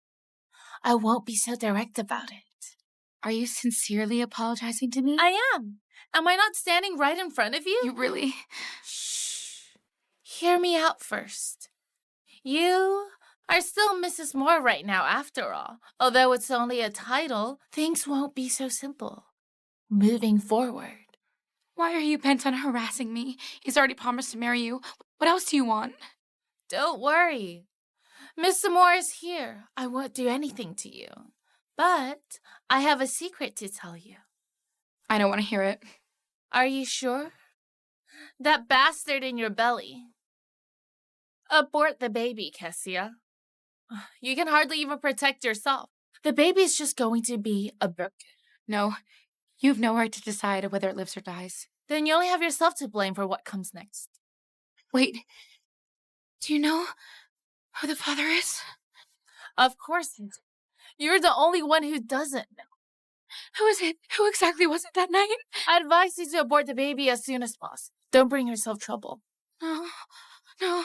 I won't be so direct about it. Are you sincerely apologizing to me? I am. Am I not standing right in front of you? You really... Shh. Hear me out first. You are still Mrs. Moore right now, after all. Although it's only a title, things won't be so simple. Moving forward. Why are you bent on harassing me? He's already promised to marry you. What else do you want? Don't worry. Mr. Moore is here. I won't do anything to you. But I have a secret to tell you. I don't want to hear it. Are you sure? That bastard in your belly. Abort the baby, Kessia. You can hardly even protect yourself. The baby's just going to be a book. No, you have no right to decide whether it lives or dies. Then you only have yourself to blame for what comes next. Wait, do you know who the father is? Of course you do. You're the only one who doesn't know. Who is it? Who exactly was it that night? I advise you to abort the baby as soon as possible. Don't bring yourself trouble. No, no.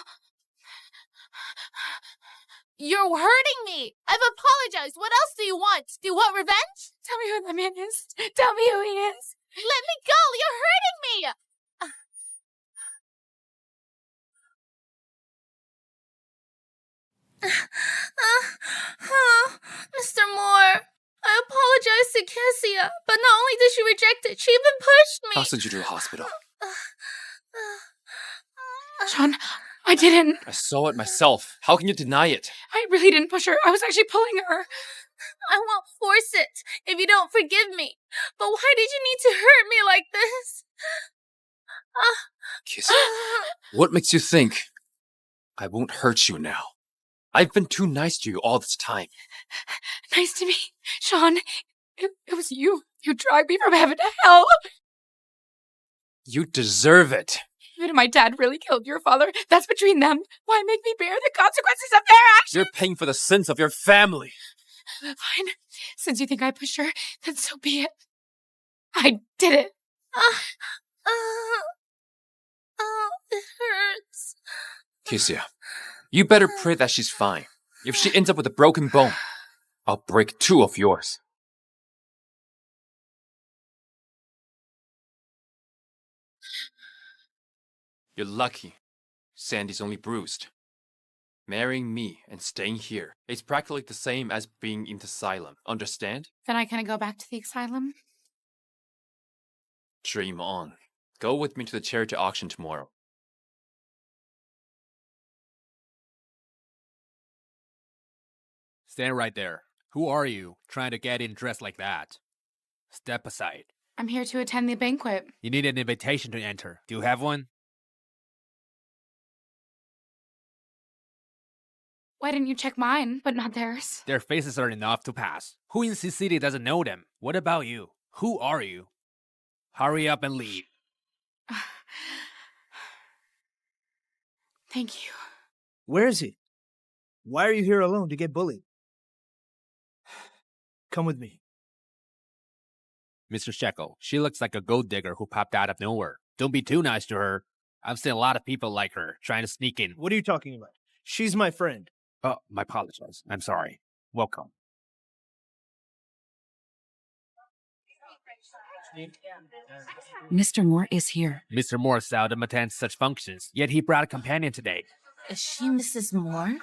You're hurting me! I've apologized. What else do you want? Do you want revenge? Tell me who that man is. Tell me who he is. Let me go! You're hurting me! Mr. Moore, I apologize to Kessia, but not only did she reject it, she even pushed me. I'll send you to the hospital. Sean, I didn't. I saw it myself. How can you deny it? I really didn't push her. I was actually pulling her. I won't force it if you don't forgive me. But why did you need to hurt me like this? Kisha, what makes you think I won't hurt you now? I've been too nice to you all this time. Nice to me. Sean, it was you. You dragged me from heaven to hell. You deserve it. Even if my dad really killed your father, that's between them. Why make me bear the consequences of their actions? You're paying for the sins of your family. Fine. Since you think I pushed her, then so be it. I did it. It hurts. Kisha, you better pray that she's fine. If she ends up with a broken bone, I'll break 2 of yours. You're lucky. Sandy's only bruised. Marrying me and staying here is practically the same as being in the asylum. Understand? Then I can go back to the asylum? Dream on. Go with me to the charity auction tomorrow. Stand right there. Who are you, trying to get in dressed like that? Step aside. I'm here to attend the banquet. You need an invitation to enter. Do you have one? Why didn't you check mine, but not theirs? Their faces are enough to pass. Who in this city doesn't know them? What about you? Who are you? Hurry up and leave. Thank you. Where is he? Why are you here alone to get bullied? Come with me. Mr. Shekel, she looks like a gold digger who popped out of nowhere. Don't be too nice to her. I've seen a lot of people like her trying to sneak in. What are you talking about? She's my friend. Oh, my apologies. I'm sorry. Welcome. Mr. Moore is here. Mr. Moore seldom attends such functions, yet he brought a companion today. Is she Mrs. Moore?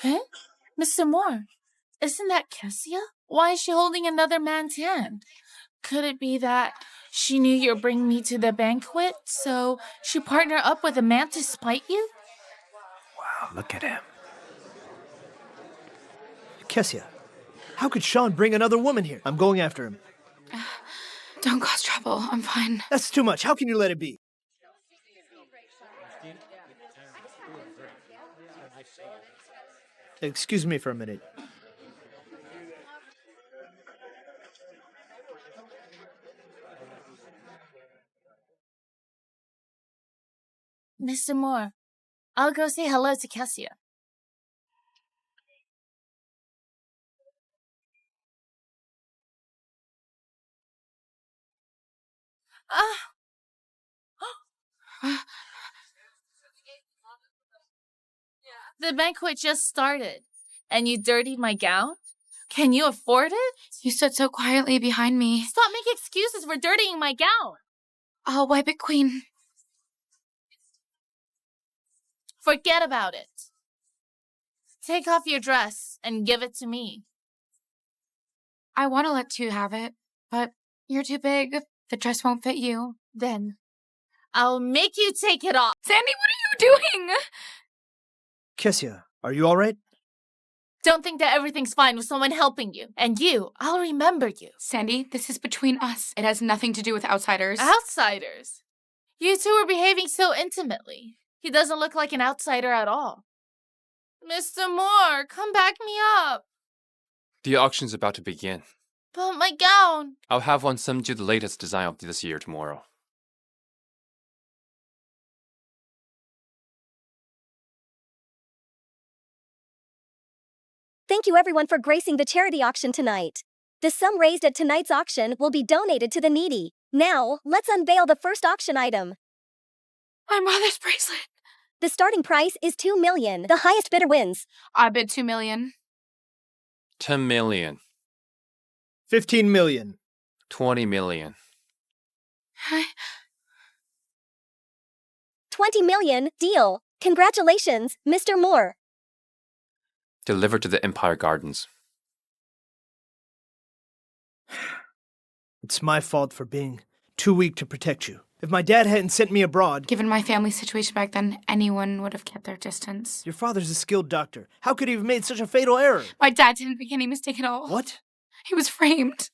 Huh? Mr. Moore, isn't that Kessia? Why is she holding another man's hand? Could it be that she knew you'd bring me to the banquet, so she partnered up with a man to spite you? Wow, look at him. Kessia, how could Sean bring another woman here? I'm going after him. Don't cause trouble. I'm fine. That's too much. How can you let it be? Excuse me for a minute. Mr. Moore, I'll go say hello to Kessia. The banquet just started, and you dirtied my gown? Can you afford it? You stood so quietly behind me. Stop making excuses for dirtying my gown. I'll wipe it clean. Forget about it. Take off your dress and give it to me. I want to let you have it, but you're too big. The dress won't fit you. Then I'll make you take it off. Sandy, what are you doing? Kessia, are you all right? Don't think that everything's fine with someone helping you. And you, I'll remember you. Sandy, this is between us. It has nothing to do with outsiders. Outsiders? You two are behaving so intimately. He doesn't look like an outsider at all. Mr. Moore, come back me up. The auction's about to begin. But my gown. I'll have one send you the latest design of this year tomorrow. Thank you everyone for gracing the charity auction tonight. The sum raised at tonight's auction will be donated to the needy. Now, let's unveil the first auction item. My mother's bracelet. The starting price is 2 million. The highest bidder wins. I bid 2 million. 10 million. 15 million. 20 million. 20 million. Deal. Congratulations, Mr. Moore. Delivered to the Empire Gardens. It's my fault for being too weak to protect you. If my dad hadn't sent me abroad... Given my family situation back then, anyone would have kept their distance. Your father's a skilled doctor. How could he have made such a fatal error? My dad didn't make any mistake at all. What? He was framed.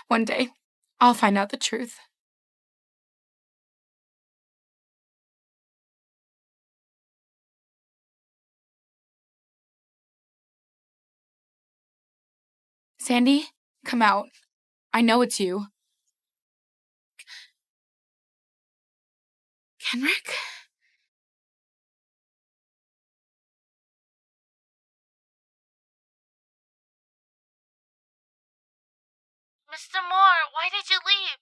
One day, I'll find out the truth. Sandy, come out. I know it's you. Kenrick? Mr. Moore, why did you leave?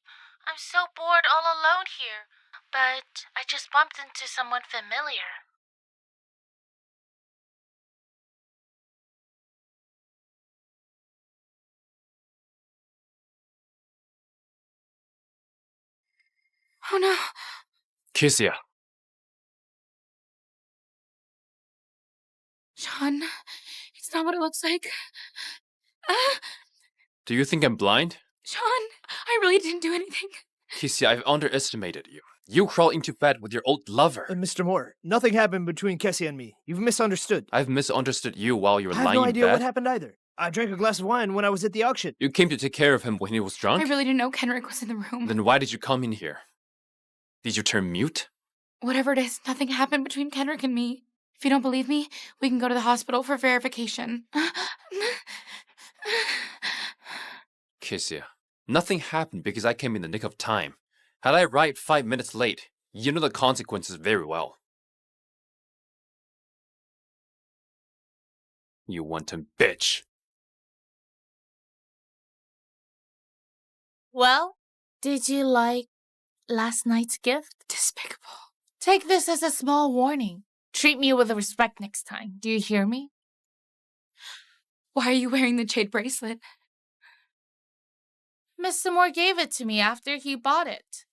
I'm so bored all alone here. But I just bumped into someone familiar. Oh no. Kisha. Sean, it's not what it looks like. Do you think I'm blind? Sean, I really didn't do anything. Kisha, I've underestimated you. You crawled into bed with your old lover. Mr. Moore, nothing happened between Kessie and me. You've misunderstood. I've misunderstood you while you were I have lying no in idea bed. what happened either. I drank a glass of wine when I was at the auction. You came to take care of him when he was drunk? I really didn't know Kenrick was in the room. Then why did you come in here? Did you turn mute? Whatever it is, nothing happened between Kenrick and me. If you don't believe me, we can go to the hospital for verification. Kisha, nothing happened because I came in the nick of time. Had I arrived 5 minutes late, you know the consequences very well. You wanton bitch. Well, did you like last night's gift? Despicable. Take this as a small warning. Treat me with respect next time. Do you hear me? Why are you wearing the jade bracelet? Mr. Moore gave it to me after he bought it.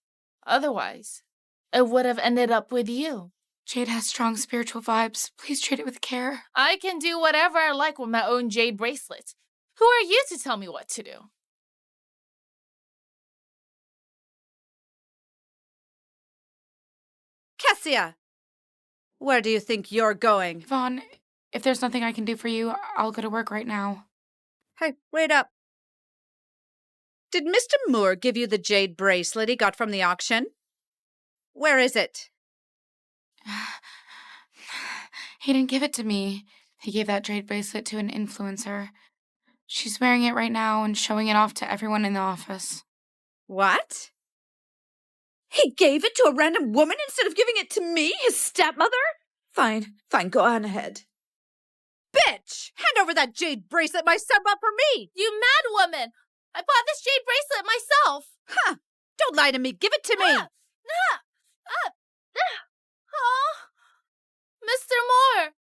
Otherwise, it would have ended up with you. Jade has strong spiritual vibes. Please treat it with care. I can do whatever I like with my own jade bracelet. Who are you to tell me what to do? Kessia! Where do you think you're going? Vaughn, if there's nothing I can do for you, I'll go to work right now. Hey, wait up. Did Mr. Moore give you the jade bracelet he got from the auction? Where is it? He didn't give it to me. He gave that jade bracelet to an influencer. She's wearing it right now and showing it off to everyone in the office. What? He gave it to a random woman instead of giving it to me, his stepmother? Fine, go on ahead. Bitch! Hand over that jade bracelet my son bought for me! You mad woman! I bought this jade bracelet myself! Huh! Don't lie to me, give it to me! Mr. Moore!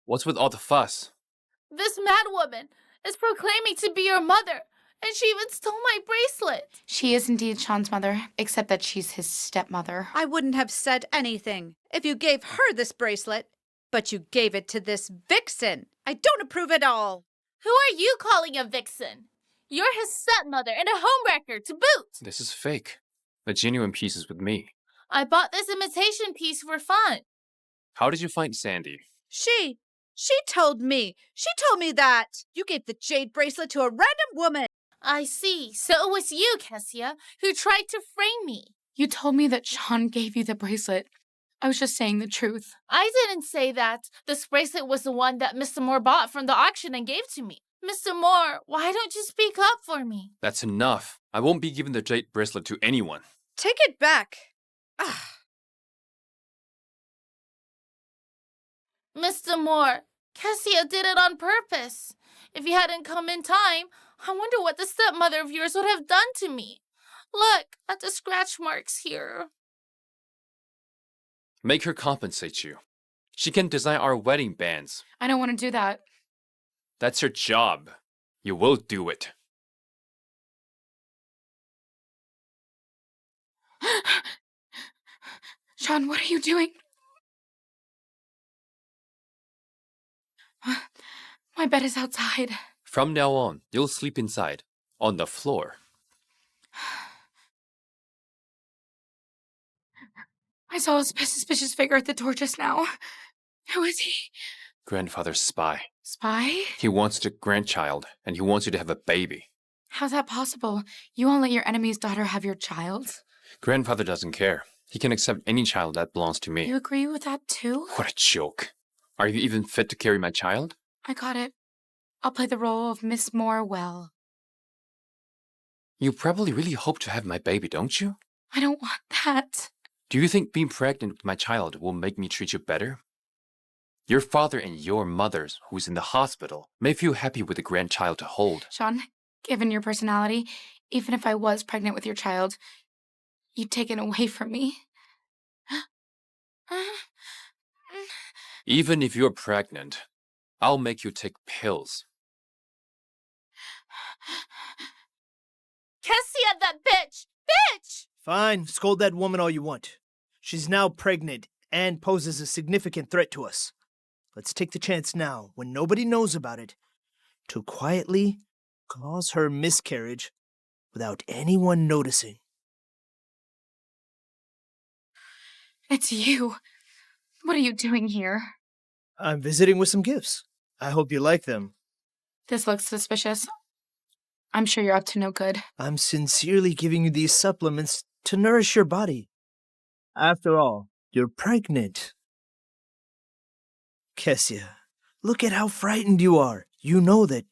What's with all the fuss? This mad woman is proclaiming to be your mother, and she even stole my bracelet. She is indeed Sean's mother, except that she's his stepmother. I wouldn't have said anything if you gave her this bracelet, but you gave it to this vixen. I don't approve at all. Who are you calling a vixen? You're his stepmother and a homewrecker to boot. This is fake. The genuine piece is with me. I bought this imitation piece for fun. How did you find Sandy? She told me. She told me that you gave the jade bracelet to a random woman. I see. So it was you, Kessia, who tried to frame me. You told me that Sean gave you the bracelet. I was just saying the truth. I didn't say that. This bracelet was the one that Mr. Moore bought from the auction and gave to me. Mr. Moore, why don't you speak up for me? That's enough. I won't be giving the jade bracelet to anyone. Take it back. Mr. Moore, Kessia did it on purpose. If you hadn't come in time, I wonder what the stepmother of yours would have done to me. Look at the scratch marks here. Make her compensate you. She can design our wedding bands. I don't want to do that. That's her job. You will do it. Sean, what are you doing? My bed is outside. From now on, you'll sleep inside, on the floor. I saw a suspicious figure at the door just now. Who is he? Grandfather's spy. Spy? He wants a grandchild, and he wants you to have a baby. How's that possible? You won't let your enemy's daughter have your child? Grandfather doesn't care. He can accept any child that belongs to me. You agree with that too? What a joke. Are you even fit to carry my child? I got it. I'll play the role of Miss Moore well. You probably really hope to have my baby, don't you? I don't want that. Do you think being pregnant with my child will make me treat you better? Your father and your mother, who's in the hospital, may feel happy with a grandchild to hold. Sean, given your personality, Even if I was pregnant with your child, you'd take it away from me. Even if you're pregnant, I'll make you take pills. Kessia, that bitch! Bitch! Fine, scold that woman all you want. She's now pregnant and poses a significant threat to us. Let's take the chance now, when nobody knows about it, to quietly cause her miscarriage without anyone noticing. It's you. What are you doing here? I'm visiting with some gifts. I hope you like them. This looks suspicious. I'm sure you're up to no good. I'm sincerely giving you these supplements to nourish your body. After all, you're pregnant. Kessia, look at how frightened you are. You know that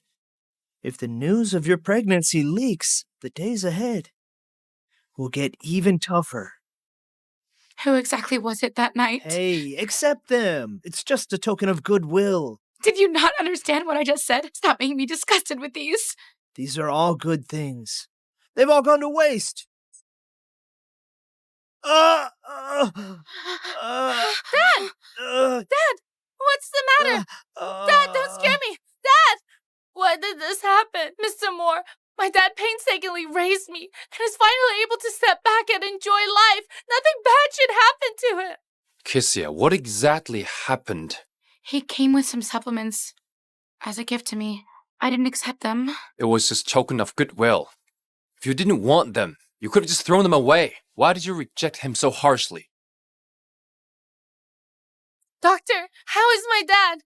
if the news of your pregnancy leaks, the days ahead will get even tougher. Who exactly was it that night? Hey, accept them. It's just a token of goodwill. Did you not understand what I just said? Stop making me disgusted with these. These are all good things. They've all gone to waste. Dad! Dad! What's the matter? Dad, don't scare me! Dad! Why did this happen? Mr. Moore, my dad painstakingly raised me and is finally able to step back and enjoy life. Nothing bad should happen to him. Kisha, what exactly happened? He came with some supplements as a gift to me. I didn't accept them. It was just token of goodwill. If you didn't want them, you could have just thrown them away. Why did you reject him so harshly? Doctor, how is my dad?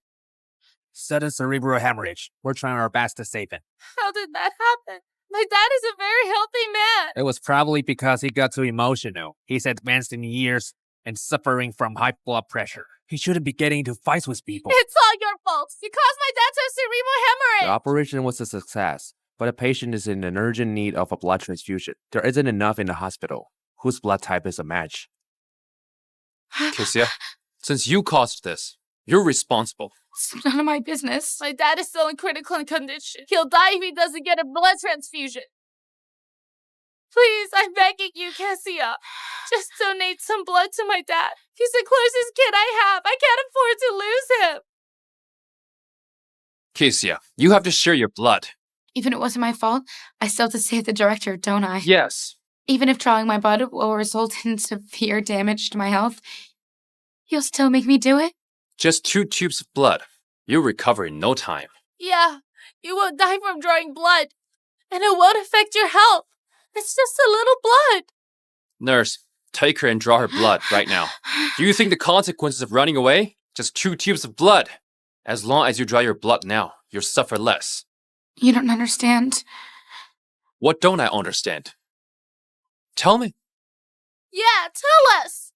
Sudden cerebral hemorrhage. We're trying our best to save him. How did that happen? My dad is a very healthy man. It was probably because he got too emotional. He's advanced in years and suffering from high blood pressure. He shouldn't be getting into fights with people. It's all your fault. You caused my dad to have cerebral hemorrhage. The operation was a success, but the patient is in an urgent need of a blood transfusion. There isn't enough in the hospital. Whose blood type is a match? Kisha, since you caused this, you're responsible. It's none of my business. My dad is still in critical condition. He'll die if he doesn't get a blood transfusion. Please, I'm begging you, Kessia. Just donate some blood to my dad. He's the closest kid I have. I can't afford to lose him. Kisha, you have to share your blood. Even if it wasn't my fault, I still have to save the director, don't I? Yes. Even if drawing my blood will result in severe damage to my health, you'll still make me do it? Just 2 tubes of blood. You'll recover in no time. Yeah, you won't die from drawing blood. And it won't affect your health. It's just a little blood. Nurse, take her and draw her blood right now. Do you think the consequences of running away? Just 2 tubes of blood. As long as you draw your blood now, you'll suffer less. You don't understand. What don't I understand? Tell me. Yeah, tell us.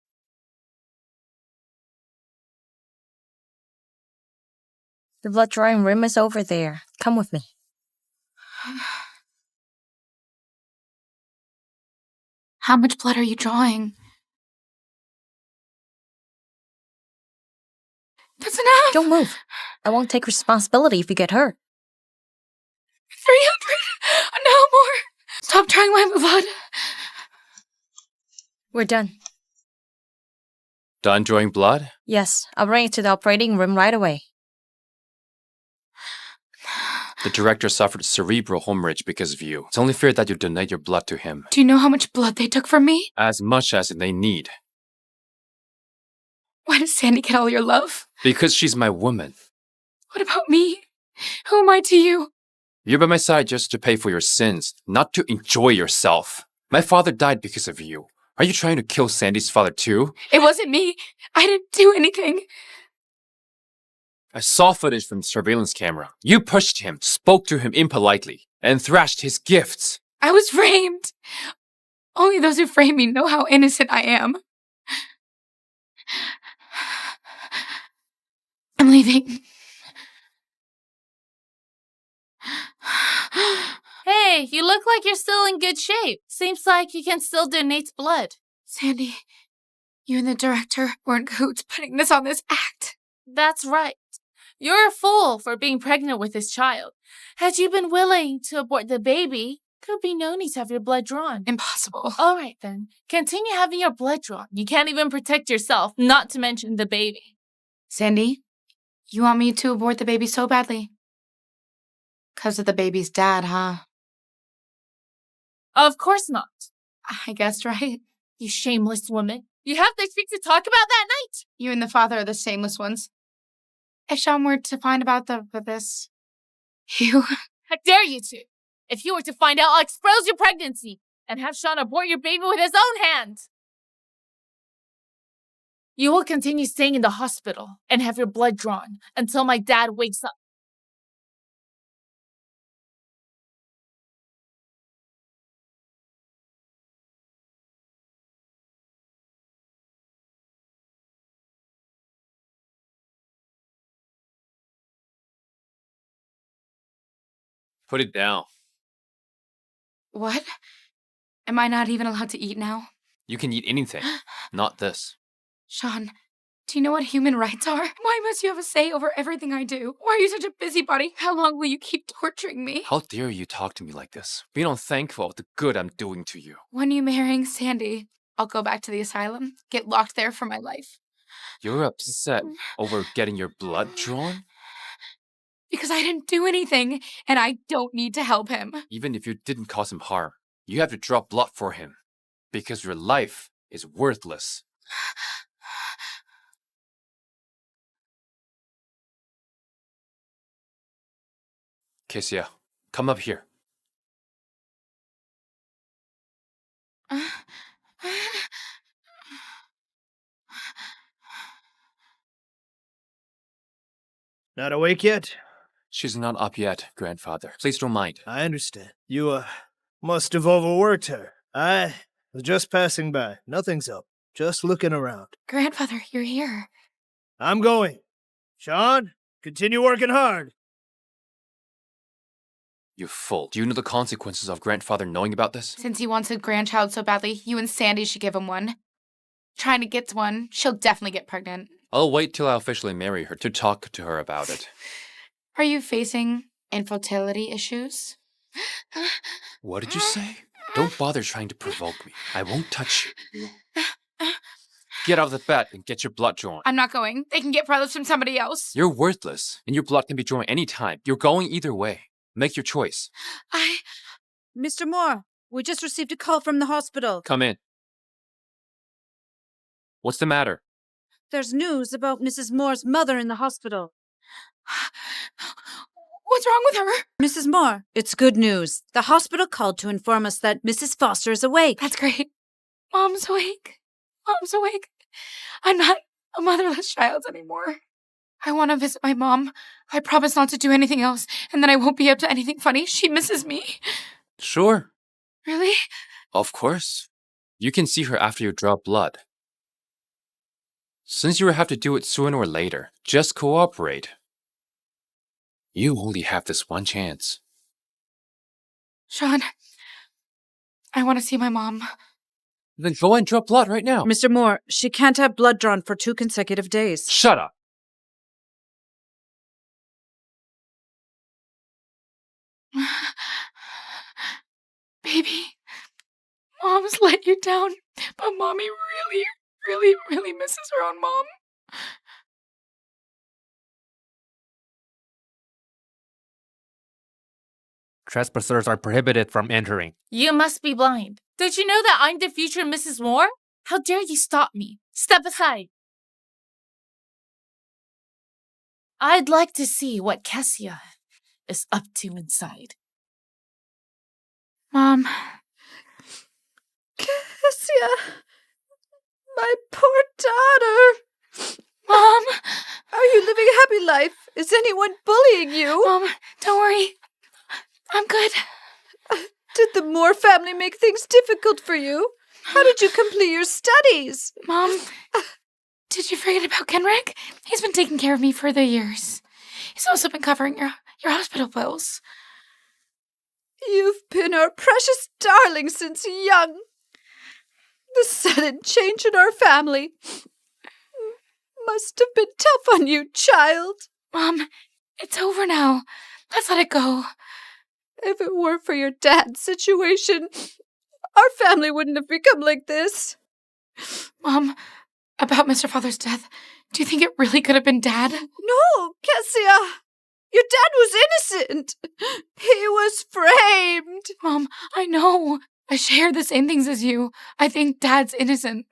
The blood drawing room is over there. Come with me. How much blood are you drawing? That's enough! Don't move. I won't take responsibility if you get hurt. 300! No more! Stop drawing my blood! We're done. Done drawing blood? Yes, I'll bring it to the operating room right away. The director suffered cerebral hemorrhage because of you. It's only fair that you donate your blood to him. Do you know how much blood they took from me? As much as they need. Why does Sandy get all your love? Because she's my woman. What about me? Who am I to you? You're by my side just to pay for your sins, not to enjoy yourself. My father died because of you. Are you trying to kill Sandy's father too? It wasn't me. I didn't do anything. I saw footage from the surveillance camera. You pushed him, spoke to him impolitely, and thrashed his gifts. I was framed. Only those who frame me know how innocent I am. I'm leaving. Hey, you look like you're still in good shape. Seems like you can still donate blood. Sandy, you and the director were in cahoots putting this on this act. That's right. You're a fool for being pregnant with this child. Had you been willing to abort the baby, Could be no need to have your blood drawn. Impossible. All right, then. Continue having your blood drawn. You can't even protect yourself, not to mention the baby. Sandy, you want me to abort the baby so badly? 'Cause of the baby's dad, huh? Of course not. I guess right. You shameless woman. You have the cheek to talk about that night? You and the father are the shameless ones. If Sean were to find about this, you... How dare you two? If you were to find out, I'll expose your pregnancy and have Sean abort your baby with his own hand. You will continue staying in the hospital and have your blood drawn until my dad wakes up. Put it down. What? Am I not even allowed to eat now? You can eat anything, not this. Sean, do you know what human rights are? Why must you have a say over everything I do? Why are you such a busybody? How long will you keep torturing me? How dare you talk to me like this? Be unthankful of the good I'm doing to you. When you marrying Sandy, I'll go back to the asylum, get locked there for my life. You're upset over getting your blood drawn? Because I didn't do anything, and I don't need to help him. Even if you didn't cause him harm, you have to draw blood for him. Because your life is worthless. Kisha, come up here. Not awake yet? She's not up yet, grandfather. Please don't mind. I understand. You, must have overworked her. I was just passing by. Nothing's up. Just looking around. Grandfather, you're here. I'm going. Sean, continue working hard. You fool. Do you know the consequences of grandfather knowing about this? Since he wants a grandchild so badly, you and Sandy should give him one. Trying to get one, she'll definitely get pregnant. I'll wait till I officially marry her to talk to her about it. Are you facing infertility issues? What did you say? Don't bother trying to provoke me. I won't touch you. Get out of the bed and get your blood drawn. I'm not going. They can get brothers from somebody else. You're worthless, and your blood can be drawn anytime. You're going either way. Make your choice. Mr. Moore, we just received a call from the hospital. Come in. What's the matter? There's news about Mrs. Moore's mother in the hospital. What's wrong with her? Mrs. Moore, it's good news. The hospital called to inform us that Mrs. Foster is awake. That's great. Mom's awake. Mom's awake. I'm not a motherless child anymore. I want to visit my mom. I promise not to do anything else, and then I won't be up to anything funny. She misses me. Sure. Really? Of course. You can see her after you draw blood. Since you will have to do it sooner or later, just cooperate. You only have this one chance. Sean, I want to see my mom. Then go and draw blood right now. Mr. Moore, she can't have blood drawn for 2 consecutive days. Shut up. Baby, Mom's let you down, but Mommy really misses her own mom. Trespassers are prohibited from entering. You must be blind. Did you know that I'm the future Mrs. Moore? How dare you stop me? Step aside. I'd like to see what Kisha is up to inside. Mom. Kisha, my poor daughter. Mom! Are you living a happy life? Is anyone bullying you? Mom, don't worry. I'm good. Did the Moore family make things difficult for you? How did you complete your studies? Mom, did you forget about Kenrick? He's been taking care of me for the years. He's also been covering your hospital bills. You've been our precious darling since young. The sudden change in our family must have been tough on you, child. Mom, it's over now. Let's let it go. If it weren't for your dad's situation, our family wouldn't have become like this. Mom, about Mr. Father's death, do you think it really could have been Dad? No, Kessia! Your dad was innocent! He was framed! Mom, I know. I share the same things as you. I think Dad's innocent.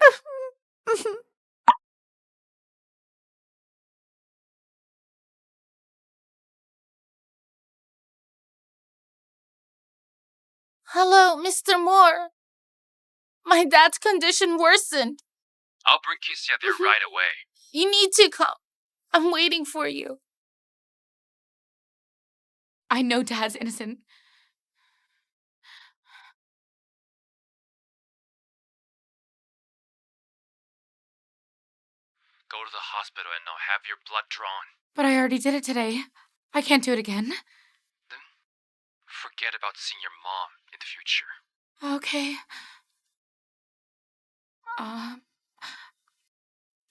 Hello, Mr. Moore. My dad's condition worsened. I'll bring Kisha there right away. You need to come. I'm waiting for you. I know Dad's innocent. Go to the hospital and I'll have your blood drawn. But I already did it today. I can't do it again. Then forget about seeing your mom in the future. Okay.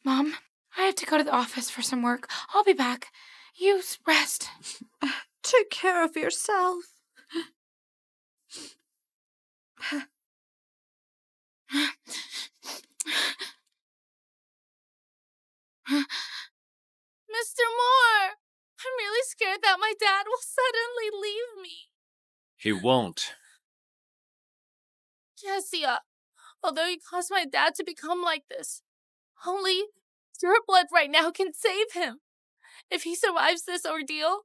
Mom, I have to go to the office for some work. I'll be back. You rest. Take care of yourself. Mr. Moore! I'm really scared that my dad will suddenly leave me. He won't. Kessia, although you caused my dad to become like this, only your blood right now can save him. If he survives this ordeal,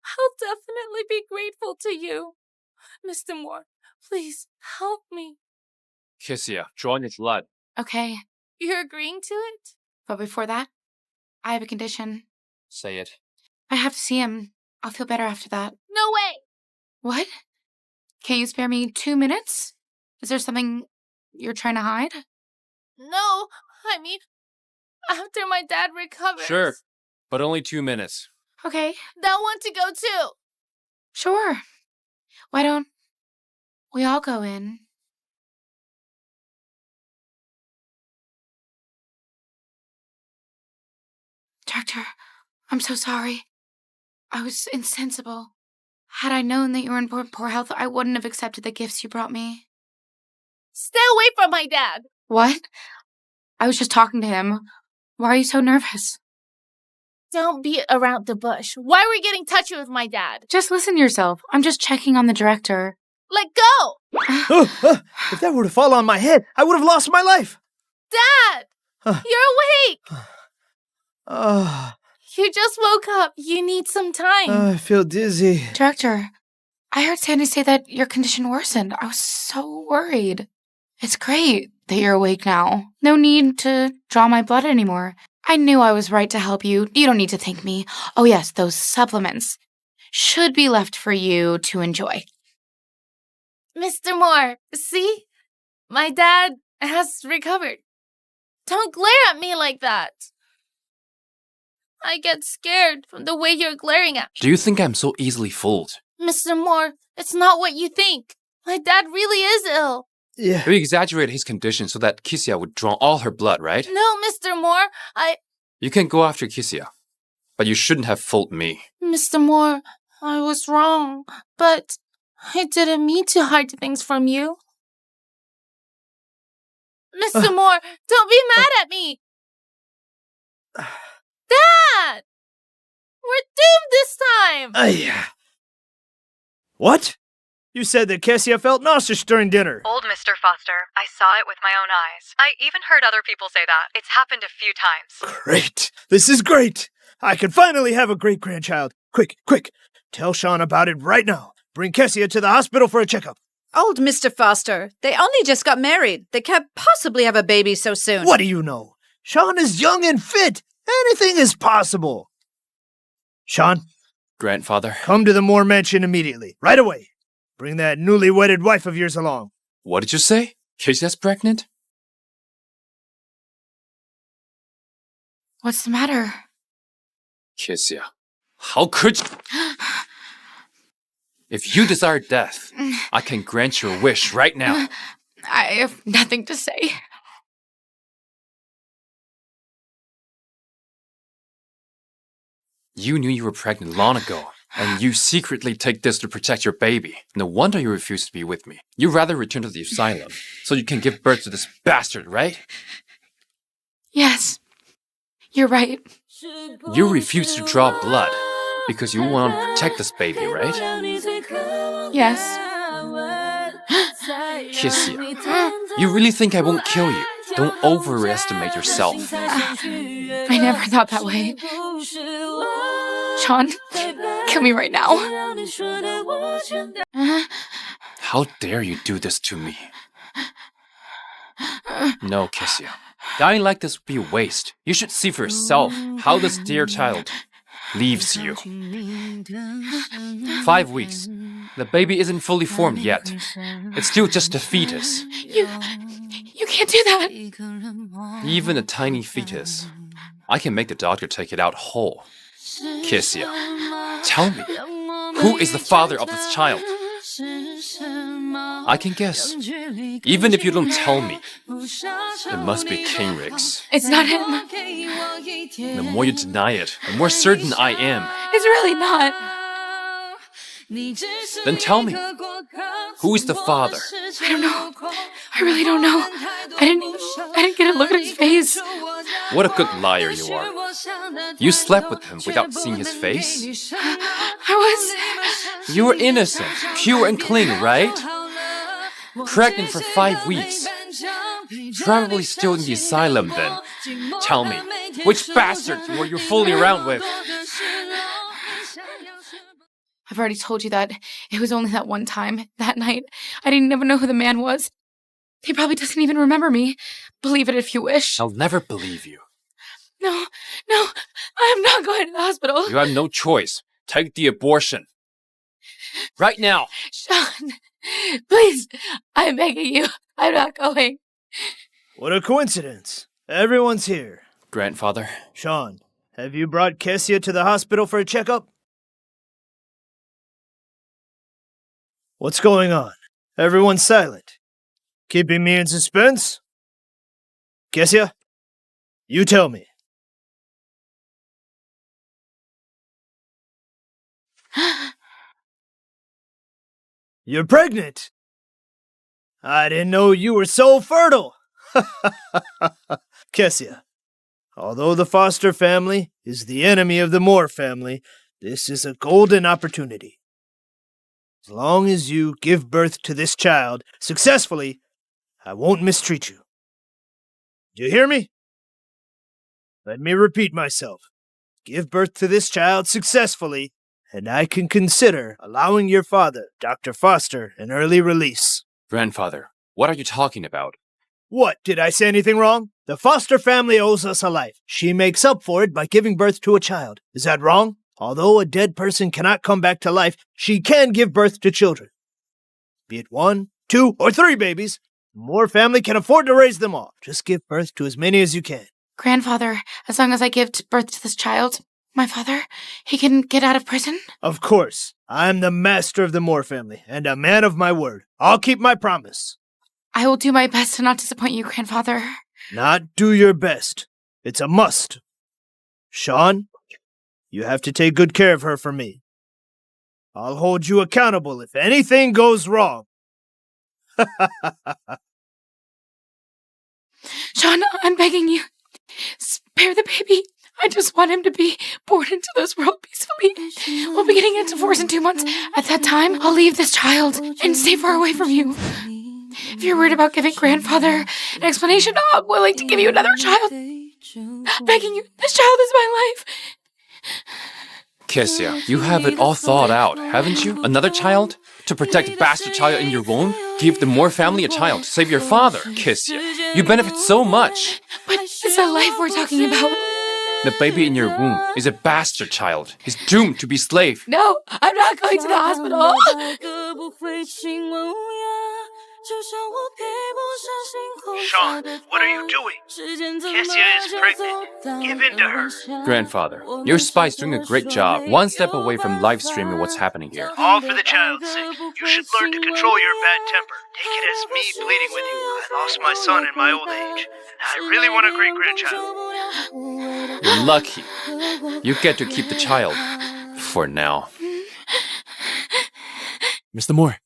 I'll definitely be grateful to you. Mr. Moore, please help me. Kisha, draw on your blood. Okay, You're agreeing to it? but before that, I have a condition. Say it. I have to see him. I'll feel better after that. No way! What? Can you spare me 2 minutes? Is there something you're trying to hide? No, I mean, after my dad recovers. Sure, but only 2 minutes. Okay. They'll want to go too. Sure. Why don't we all go in? Doctor, I'm so sorry. I was insensible. Had I known that you were in poor health, I wouldn't have accepted the gifts you brought me. Stay away from my dad! What? I was just talking to him. Why are you so nervous? Don't beat around the bush. Why are we getting touchy with my dad? Just listen to yourself. I'm just checking on the director. Let go! If that were to fall on my head, I would have lost my life. Dad! You're awake! Ah, You just woke up. You need some time. I feel dizzy. Director, I heard Sandy say that your condition worsened. I was so worried. It's great that you're awake now. No need to draw my blood anymore. I knew I was right to help you. You don't need to thank me. Oh yes, those supplements should be left for you to enjoy. Mr. Moore, see? My dad has recovered. Don't glare at me like that. I get scared from the way you're glaring at me. Do you think I'm so easily fooled? Mr. Moore, it's not what you think. My dad really is ill. Yeah. You exaggerated his condition so that Kisha would draw all her blood, right? No, Mr. Moore, You can go after Kisha, but you shouldn't have fooled me. Mr. Moore, I was wrong, but I didn't mean to hide things from you. Mr. Moore, don't be mad at me! Dad! We're doomed this time! What? You said that Kessia felt nauseous during dinner. Old Mr. Foster, I saw it with my own eyes. I even heard other people say that. It's happened a few times. Great. This is great. I can finally have a great-grandchild. Quick, tell Sean about it right now. Bring Kessia to the hospital for a checkup. Old Mr. Foster, they only just got married. They can't possibly have a baby so soon. What do you know? Sean is young and fit. Anything is possible. Sean? Grandfather? Come to the Moore mansion immediately. Right away. Bring that newly wedded wife of yours along. What did you say? Kisha's pregnant? What's the matter? Kisha, how could you? If you desire death, I can grant your wish right now. I have nothing to say. You knew you were pregnant long ago. And you secretly take this to protect your baby. No wonder you refuse to be with me. You'd rather return to the asylum so you can give birth to this bastard, right? Yes. You're right. You refuse to draw blood because you want to protect this baby, right? Yes. Kisha, you really think I won't kill you? Don't overestimate yourself. I never thought that way. Sean, kill me right now. How dare you do this to me? No, Kisha. Dying like this would be a waste. You should see for yourself how this dear child leaves you. 5 weeks. The baby isn't fully formed yet. It's still just a fetus. You can't do that. Even a tiny fetus. I can make the doctor take it out whole. Kisha, tell me, who is the father of this child? I can guess. Even if you don't tell me, it must be King Riggs. It's not him. The more you deny it, the more certain I am. It's really not. Then tell me, who is the father? I don't know. I really don't know. I didn't get a look at his face. What a good liar you are. You slept with him without seeing his face? You were innocent, pure and clean, right? Pregnant for 5 weeks. Probably still in the asylum then. Tell me, which bastard were you fooling around with? I've already told you that it was only that one time, that night. I didn't even know who the man was. He probably doesn't even remember me. Believe it if you wish. I'll never believe you. No, I'm not going to the hospital. You have no choice. Take the abortion. Right now. Sean, please, I'm begging you. I'm not going. What a coincidence. Everyone's here. Grandfather. Sean, have you brought Kisha to the hospital for a checkup? What's going on? Everyone's silent. Keeping me in suspense? Kisha, you tell me. You're pregnant? I didn't know you were so fertile. Kisha, although the Foster family is the enemy of the Moore family, this is a golden opportunity. As long as you give birth to this child successfully, I won't mistreat you. Do you hear me? Let me repeat myself. Give birth to this child successfully, and I can consider allowing your father, Dr. Foster, an early release. Grandfather, what are you talking about? What? Did I say anything wrong? The Foster family owes us a life. She makes up for it by giving birth to a child. Is that wrong? Although a dead person cannot come back to life, she can give birth to children. Be it 1, 2, or 3 babies, the Moore family can afford to raise them all. Just give birth to as many as you can. Grandfather, as long as I give birth to this child, my father, he can get out of prison? Of course. I'm the master of the Moore family, and a man of my word. I'll keep my promise. I will do my best to not disappoint you, Grandfather. Not do your best. It's a must. Sean, you have to take good care of her for me. I'll hold you accountable if anything goes wrong. Sean, I'm begging you. Spare the baby. I just want him to be born into this world peacefully. We'll be getting into divorce in 2 months. At that time, I'll leave this child and stay far away from you. If you're worried about giving Grandfather an explanation, I'm willing to give you another child. Begging you, this child is my life. Kisha, you have it all thought out, haven't you? Another child? To protect the bastard child in your womb? Give the Moore family a child to save your father. Kisha, you benefit so much. But it's a life we're talking about. The baby in your womb is a bastard child. He's doomed to be slave. No, I'm not going to the hospital. Sean, what are you doing? Kisha is pregnant. Give in to her. Grandfather, your spy's doing a great job. One step away from live streaming what's happening here. All for the child's sake. You should learn to control your bad temper. Take it as me pleading with you. I lost my son in my old age. I really want a great-grandchild. You're lucky. You get to keep the child. For now. Mr. Moore,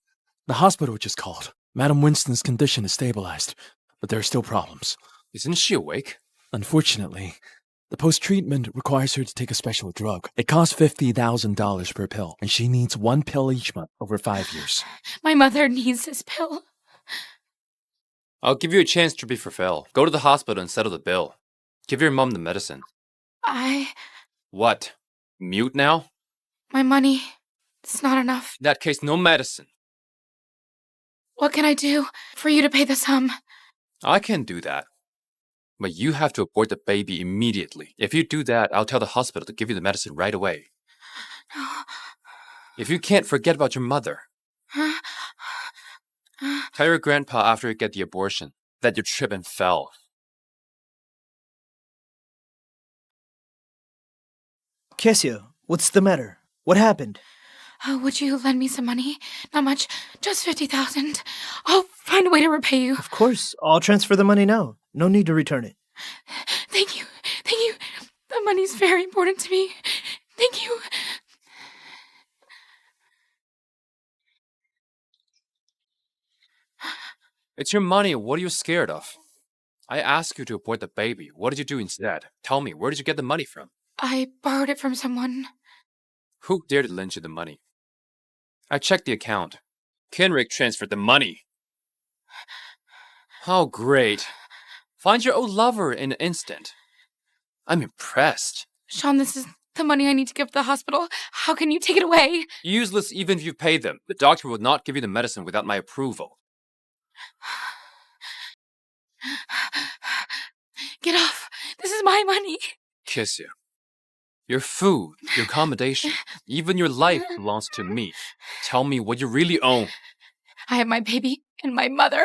the hospital just called. Madam Winston's condition is stabilized, but there are still problems. Isn't she awake? Unfortunately, the post-treatment requires her to take a special drug. It costs $50,000 per pill, and she needs 1 pill each month over 5 years. My mother needs this pill. I'll give you a chance to be fulfilled. Go to the hospital and settle the bill. Give your mom the medicine. What? Mute now? My money, it's not enough. In that case, no medicine. What can I do for you to pay the sum? I can do that. But you have to abort the baby immediately. If you do that, I'll tell the hospital to give you the medicine right away. If you can't, forget about your mother. Tell your grandpa after you get the abortion that you tripped and fell. Kisha, what's the matter? What happened? Would you lend me some money? Not much, just 50,000. I'll find a way to repay you. Of course, I'll transfer the money now. No need to return it. Thank you. Thank you. The money's very important to me. Thank you. It's your money. What are you scared of? I asked you to abort the baby. What did you do instead? Tell me, where did you get the money from? I borrowed it from someone. Who dared to lend you the money? I checked the account. Kenrick transferred the money. How great. Find your old lover in an instant. I'm impressed. Sean, this is the money I need to give to the hospital. How can you take it away? Useless even if you pay them. The doctor will not give you the medicine without my approval. Get off. This is my money. Kiss you. Your food, your accommodation, even your life belongs to me. Tell me what you really own. I have my baby and my mother.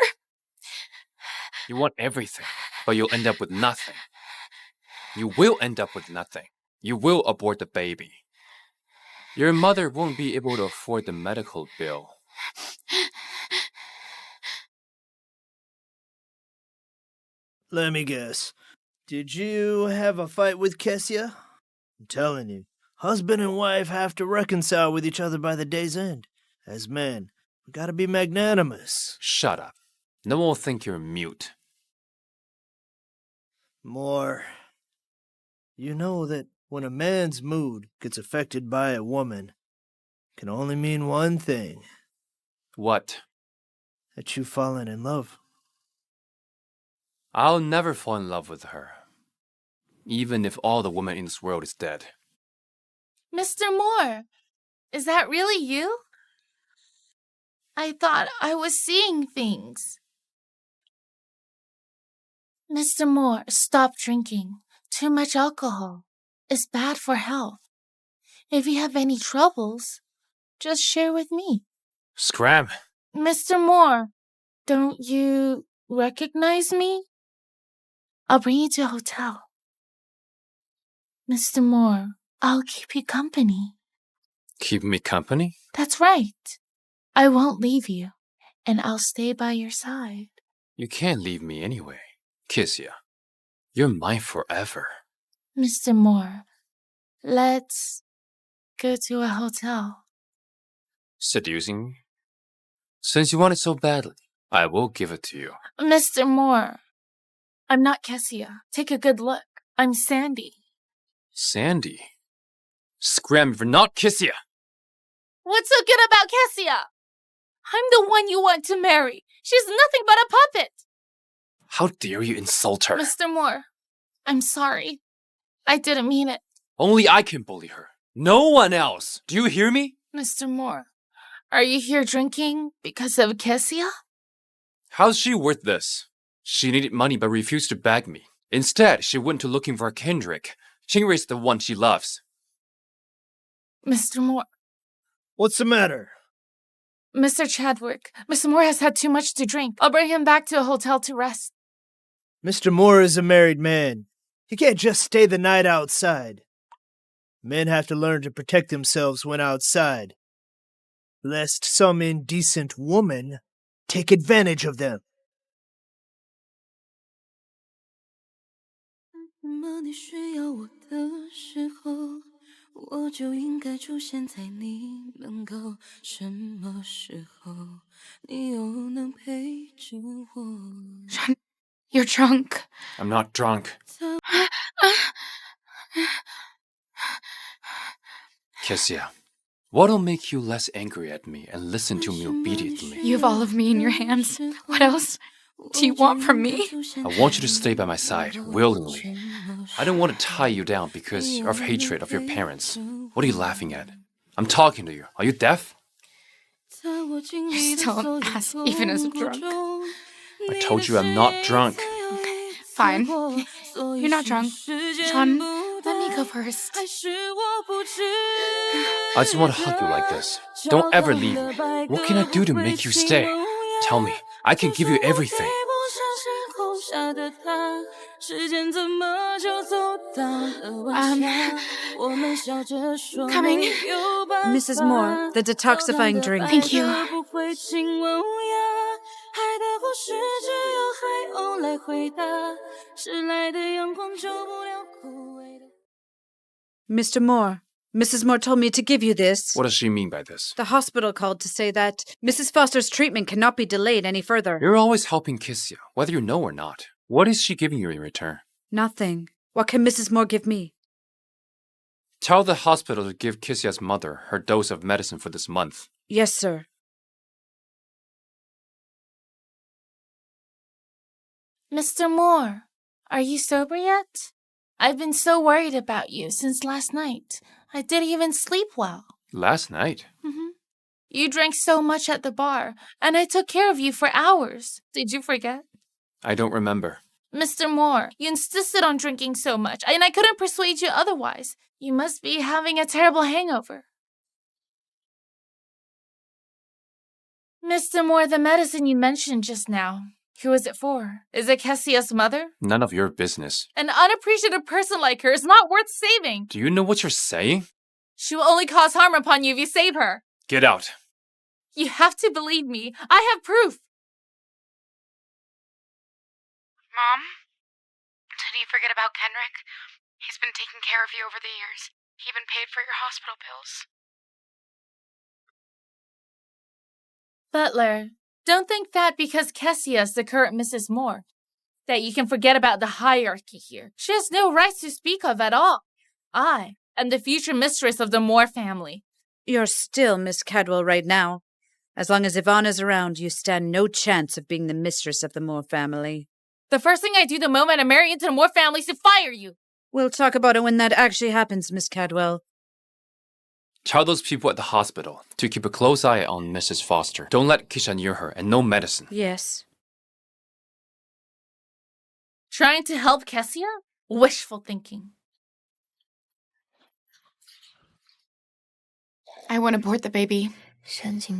You want everything, but you'll end up with nothing. You will end up with nothing. You will abort the baby. Your mother won't be able to afford the medical bill. Let me guess. Did you have a fight with Kisha? I'm telling you, husband and wife have to reconcile with each other by the day's end. As men, we gotta be magnanimous. Shut up. No one will think you're mute. More. You know that when a man's mood gets affected by a woman, it can only mean one thing. What? That you've fallen in love. I'll never fall in love with her. Even if all the women in this world is dead. Mr. Moore, is that really you? I thought I was seeing things. Mr. Moore, stop drinking. Too much alcohol is bad for health. If you have any troubles, just share with me. Scram. Mr. Moore, don't you recognize me? I'll bring you to a hotel. Mr. Moore, I'll keep you company. Keep me company? That's right. I won't leave you, and I'll stay by your side. You can't leave me anyway. Kisha, you're mine forever. Mr. Moore, let's go to a hotel. Seducing me? Since you want it so badly, I will give it to you. Mr. Moore, I'm not Kessia. Take a good look. I'm Sandy. Sandy? Scram for not Kisha! What's so good about Kessia? I'm the one you want to marry. She's nothing but a puppet. How dare you insult her? Mr. Moore, I'm sorry. I didn't mean it. Only I can bully her. No one else. Do you hear me? Mr. Moore, are you here drinking because of Kessia? How's she worth this? She needed money but refused to beg me. Instead, she went to looking for Kendrick. Chingri's the one she loves. Mr. Moore. What's the matter? Mr. Chadwick, Mr. Moore has had too much to drink. I'll bring him back to a hotel to rest. Mr. Moore is a married man. He can't just stay the night outside. Men have to learn to protect themselves when outside, lest some indecent woman take advantage of them. 我就应该出现在你门口，什么时候你又能陪着我？ Sean, you're drunk. I'm not drunk. Kisha, what'll make you less angry at me and listen to me obediently? You have all of me in your hands. What else do you want from me? I want you to stay by my side, willingly. I don't want to tie you down because of hatred of your parents. What are you laughing at? I'm talking to you. Are you deaf? You're still an ass, even as a drunk. I told you I'm not drunk. Fine. You're not drunk. Sean, let me go first. I just want to hug you like this. Don't ever leave me. What can I do to make you stay? Tell me. I can give you everything. Coming. Mrs. Moore, the detoxifying drink. Thank you. Mr. Moore, Mrs. Moore told me to give you this. What does she mean by this? The hospital called to say that Mrs. Foster's treatment cannot be delayed any further. You're always helping Kisha, whether you know or not. What is she giving you in return? Nothing. What can Mrs. Moore give me? Tell the hospital to give Kisha's mother her dose of medicine for this month. Yes, sir. Mr. Moore, are you sober yet? I've been so worried about you since last night. I didn't even sleep well. Last night? You drank so much at the bar, and I took care of you for hours. Did you forget? I don't remember. Mr. Moore, you insisted on drinking so much, and I couldn't persuade you otherwise. You must be having a terrible hangover. Mr. Moore, the medicine you mentioned just now, who is it for? Is it Kessia's mother? None of your business. An unappreciative person like her is not worth saving. Do you know what you're saying? She will only cause harm upon you if you save her. Get out. You have to believe me. I have proof. Mom? Did you forget about Kenrick? He's been taking care of you over the years. He even paid for your hospital bills. Butler, don't think that because Kessia is the current Mrs. Moore, that you can forget about the hierarchy here. She has no rights to speak of at all. I am the future mistress of the Moore family. You're still Miss Cadwell right now. As long as Yvonne is around, you stand no chance of being the mistress of the Moore family. The first thing I do the moment I marry into the Moore family is to fire you. We'll talk about it when that actually happens, Miss Cadwell. Tell those people at the hospital to keep a close eye on Mrs. Foster. Don't let Kisha near her, and no medicine. Yes. Trying to help Kessia? Wishful thinking. I want to abort the baby.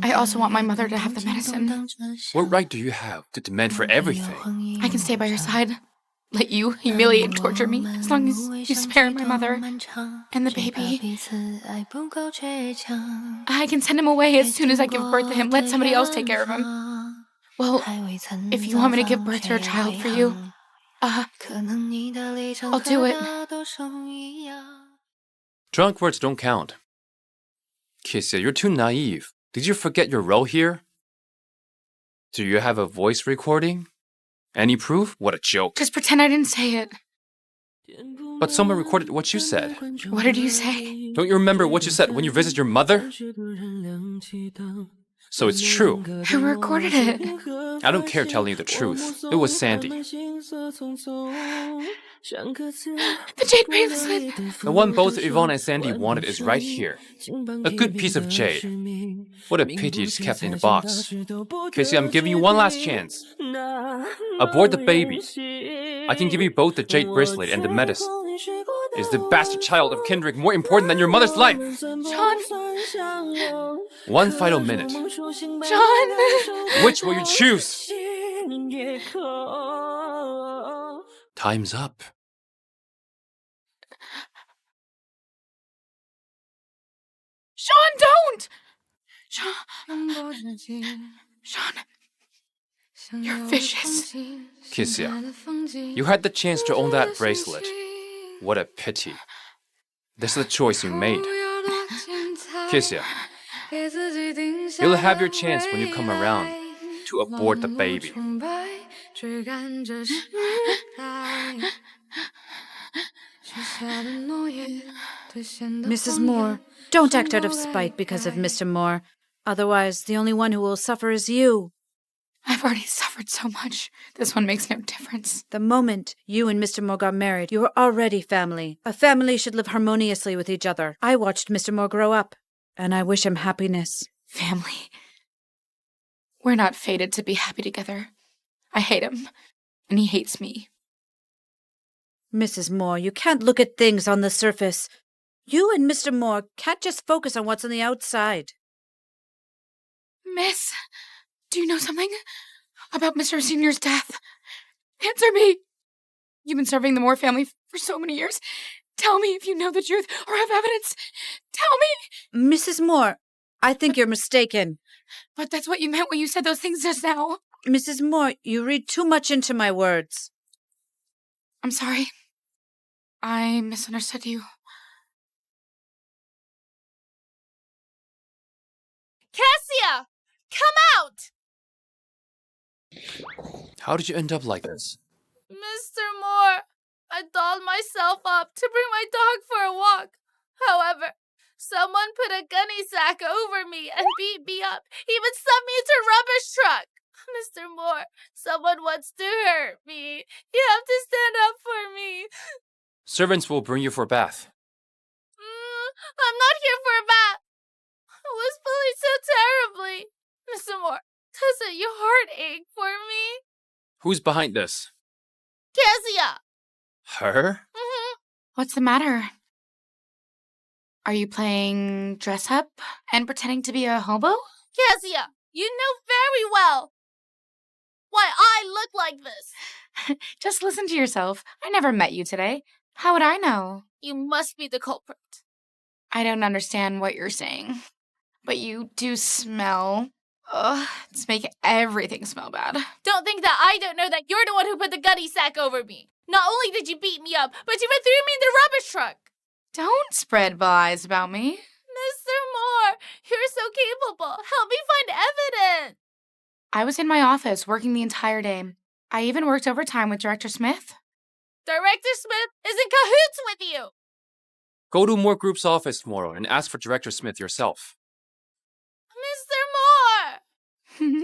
I also want my mother to have the medicine. What right do you have to demand for everything? I can stay by your side. Let you humiliate and torture me as long as you spare my mother and the baby. I can send him away as soon as I give birth to him. Let somebody else take care of him. Well, if you want me to give birth to a child for you, I'll do it. Drunk words don't count. Kisha, you're too naive. Did you forget your role here? Do you have a voice recording? Any proof? What a joke. Just pretend I didn't say it. But someone recorded what you said. What did you say? Don't you remember what you said when you visited your mother? So it's true. Who recorded it? I don't care telling you the truth. It was Sandy. The jade bracelet. The one both Yvonne and Sandy wanted is right here. A good piece of jade. What a pity it's kept in a box. Kisha, I'm giving you one last chance. Abort the baby. I can give you both the jade bracelet and the medicine. Is the bastard child of Kendrick more important than your mother's life? Sean. One final minute. Sean. Which will you choose? Time's up. Sean, don't! Sean. You're vicious. Kisha, you had the chance to own that bracelet. What a pity. This is the choice you made. Kisha, you'll have your chance when you come around to abort the baby. Mrs. Moore, don't act out of spite because of Mr. Moore. Otherwise, the only one who will suffer is you. I've already suffered so much. This one makes no difference. The moment you and Mr. Moore got married, you were already family. A family should live harmoniously with each other. I watched Mr. Moore grow up, and I wish him happiness. Family. We're not fated to be happy together. I hate him, and he hates me. Mrs. Moore, you can't look at things on the surface. You and Mr. Moore can't just focus on what's on the outside. Miss, do you know something about Mr. Senior's death? Answer me. You've been serving the Moore family for so many years. Tell me if you know the truth or have evidence. Tell me. Mrs. Moore, I think you're mistaken. But that's what you meant when you said those things just now. Mrs. Moore, you read too much into my words. I'm sorry. I misunderstood you. Cassia! Come out! How did you end up like this? Mr. Moore, I dolled myself up to bring my dog for a walk. However, someone put a gunny sack over me and beat me up. Even sent me into a rubbish truck. Mr. Moore, someone wants to hurt me. You have to stand up for me. Servants will bring you for a bath. I'm not here for a bath. I was bullied so terribly. Mr. Moore, doesn't your heart ache for me? Who's behind this? Cassia! Her? What's the matter? Are you playing dress up and pretending to be a hobo? Cassia, you know very well why I look like this. Just listen to yourself. I never met you today. How would I know? You must be the culprit. I don't understand what you're saying. But you do smell. Ugh, it's making everything smell bad. Don't think that I don't know that you're the one who put the gunny sack over me. Not only did you beat me up, but you even threw me in the rubbish truck. Don't spread lies about me. Mr. Moore, you're so capable. Help me find evidence. I was in my office working the entire day. I even worked overtime with Director Smith. Director Smith is in cahoots with you. Go to Moore Group's office tomorrow and ask for Director Smith yourself. Mr. Moore!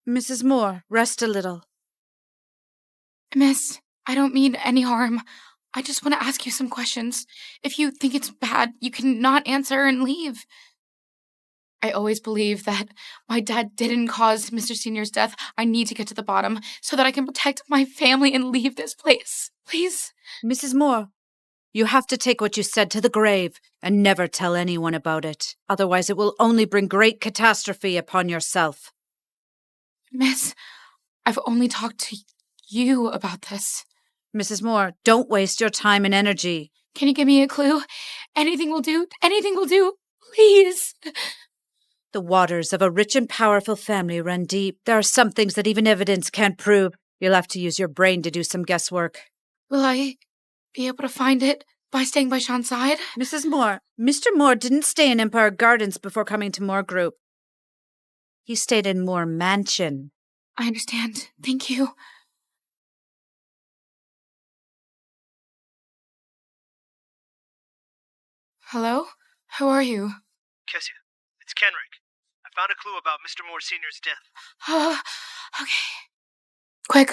Mrs. Moore, rest a little. Miss, I don't mean any harm. I just want to ask you some questions. If you think it's bad, you can not answer and leave. I always believe that my dad didn't cause Mr. Senior's death. I need to get to the bottom so that I can protect my family and leave this place. Please. Mrs. Moore, you have to take what you said to the grave and never tell anyone about it. Otherwise, it will only bring great catastrophe upon yourself. Miss, I've only talked to you about this. Mrs. Moore, don't waste your time and energy. Can you give me a clue? Anything will do. Anything will do. Please. The waters of a rich and powerful family run deep. There are some things that even evidence can't prove. You'll have to use your brain to do some guesswork. Will I be able to find it by staying by Sean's side? Mrs. Moore, Mr. Moore didn't stay in Empire Gardens before coming to Moore Group. He stayed in Moore Mansion. I understand. Thank you. Hello? Who are you? Kisha, it's Kenrick. I found a clue about Mr. Moore Sr.'s death. Okay. Quick,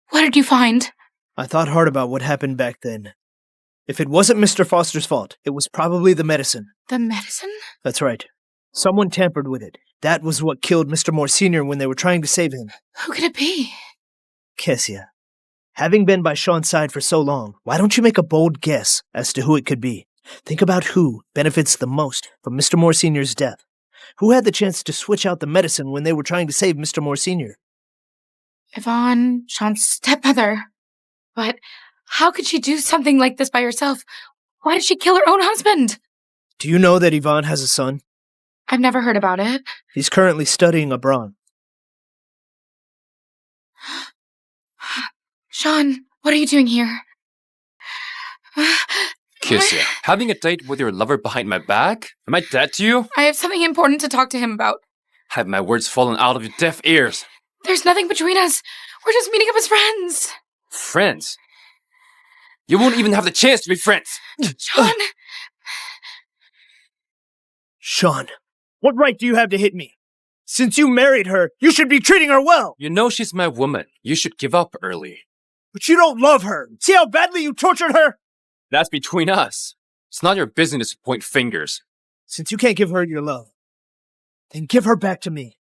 what did you find? I thought hard about what happened back then. If it wasn't Mr. Foster's fault, it was probably the medicine. The medicine? That's right. Someone tampered with it. That was what killed Mr. Moore Sr. when they were trying to save him. Who could it be? Kisha, having been by Sean's side for so long, why don't you make a bold guess as to who it could be? Think about who benefits the most from Mr. Moore Sr.'s death. Who had the chance to switch out the medicine when they were trying to save Mr. Moore Sr.? Yvonne, Sean's stepmother. But how could she do something like this by herself? Why did she kill her own husband? Do you know that Yvonne has a son? I've never heard about it. He's currently studying abroad. Sean, what are you doing here? Kisha, having a date with your lover behind my back? Am I dead to you? I have something important to talk to him about. Have my words fallen out of your deaf ears? There's nothing between us. We're just meeting up as friends. Friends? You won't even have the chance to be friends. Sean! Sean, what right do you have to hit me? Since you married her, you should be treating her well. You know she's my woman. You should give up early. But you don't love her. See how badly you tortured her? That's between us. It's not your business to point fingers. Since you can't give her your love, then give her back to me.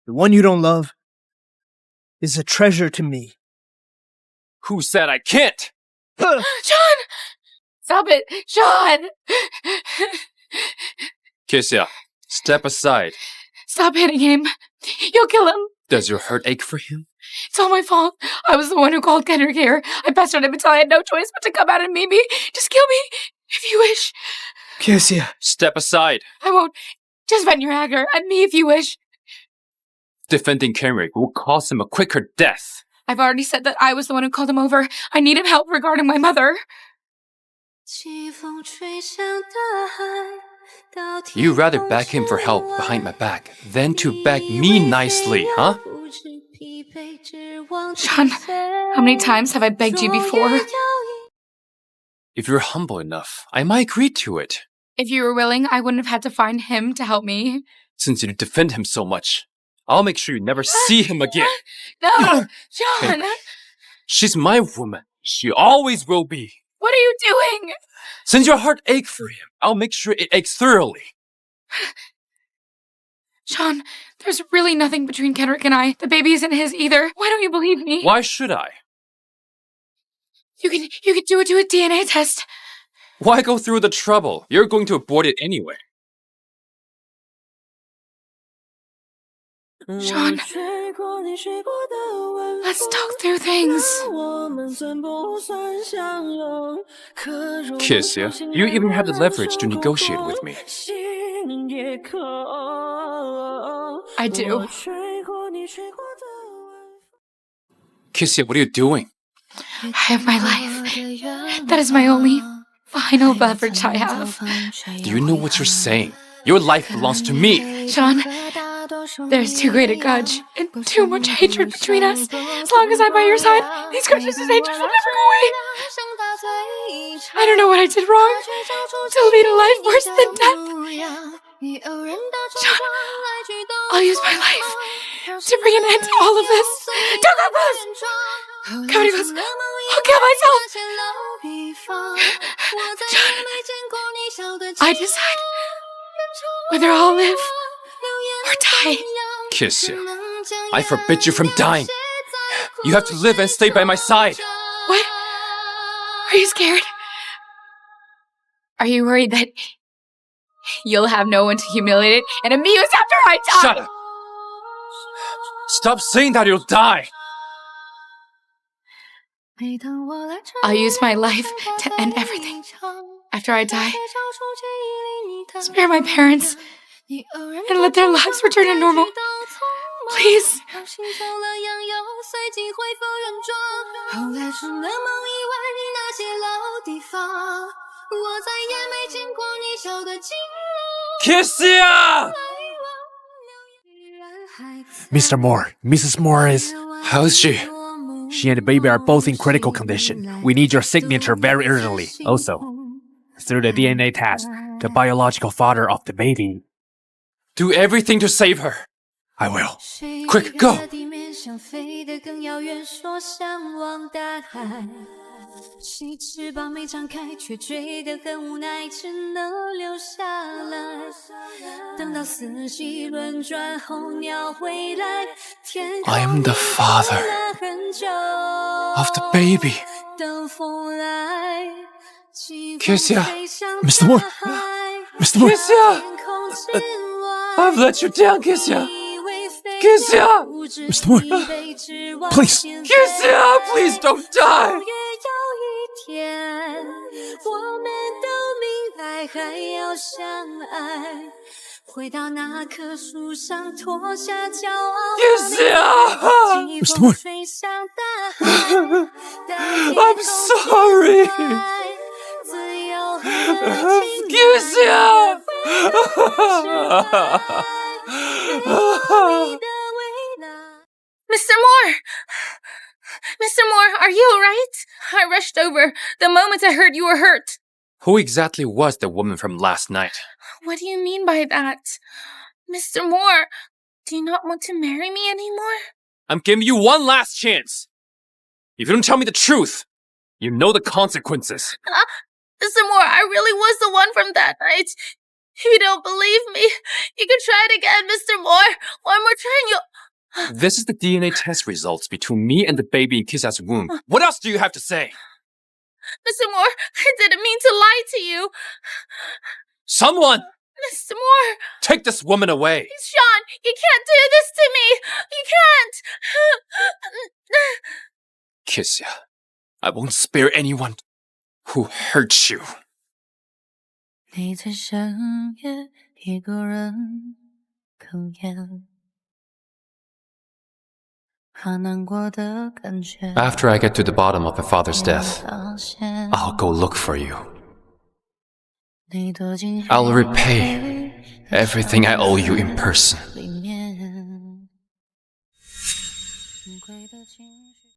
The one you don't love is a treasure to me. Who said I can't? Sean! Stop it! Sean! Kisha, step aside. Stop hitting him. You'll kill him. Does your heart ache for him? It's all my fault. I was the one who called Kendrick here. I pestered him until I had no choice but to come out and meet me. Just kill me, if you wish. Kisha. Step aside. I won't. Just vent your anger at me if you wish. Defending Kendrick will cause him a quicker death. I've already said that I was the one who called him over. I need him help regarding my mother. You'd rather beg him for help behind my back than to beg me nicely, huh? Sean, how many times have I begged you before? If you're humble enough, I might agree to it. If you were willing, I wouldn't have had to find him to help me. Since you defend him so much, I'll make sure you never see him again. No, Sean! She's my woman. She always will be. What are you doing? Since your heart aches for him, I'll make sure it aches thoroughly. Sean, there's really nothing between Kendrick and I. The baby isn't his either. Why don't you believe me? Why should I? You can do a DNA test. Why go through the trouble? You're going to abort it anyway. Sean, let's talk through things. Kisha, you even have the leverage to negotiate with me. I do. Kisha, what are you doing? I have my life. That is my only final leverage I have. Do you know what you're saying? Your life belongs to me. Sean, there's too great a grudge and too much hatred between us. As long as I'm by your side, these grudges and hatreds will never go away. I don't know what I did wrong to lead a life worse than death. Sean, I'll use my life to bring an end to all of this. Don't go close! Come close. I'll kill myself. John, I decide whether I'll live or die. Kisha, I forbid you from dying. You have to live and stay by my side. What? Are you scared? Are you worried that you'll have no one to humiliate and amuse after I die? Shut up! Stop saying that you'll die! I'll use my life to end everything after I die. Spare my parents and let their lives return to normal. Please. Kisha! Mr. Moore, Mrs. Moore is... How is she? She and the baby are both in critical condition. We need your signature very urgently. Also, through the DNA test, the biological father of the baby. Do everything to save her. I will. Quick, go! I am the father of the baby. Kisha! Mr. Moore! Mr. Moore! Kisha! I've let you down, Kisha! Kisha! Mr. Moore! Please! Kisha! Please don't die! Mr. Moore! I'm sorry! Kisha! Mr. Moore! Mr. Moore, are you alright? I rushed over the moment I heard you were hurt. Who exactly was the woman from last night? What do you mean by that? Mr. Moore, do you not want to marry me anymore? I'm giving you one last chance. If you don't tell me the truth, you know the consequences. Mr. Moore, I really was the one from that night. If you don't believe me, you can try it again, Mr. Moore. One more try and you'll... This is the DNA test results between me and the baby in Kisha's womb. What else do you have to say? Mr. Moore, I didn't mean to lie to you. Someone! Mr. Moore! Take this woman away! Sean, you can't do this to me! You can't! Kisha, I won't spare anyone who hurts you. 你在深夜一个人哽咽，怕难过的感觉。 After I get to the bottom of my father's death, I'll go look for you. I'll repay everything I owe you in person.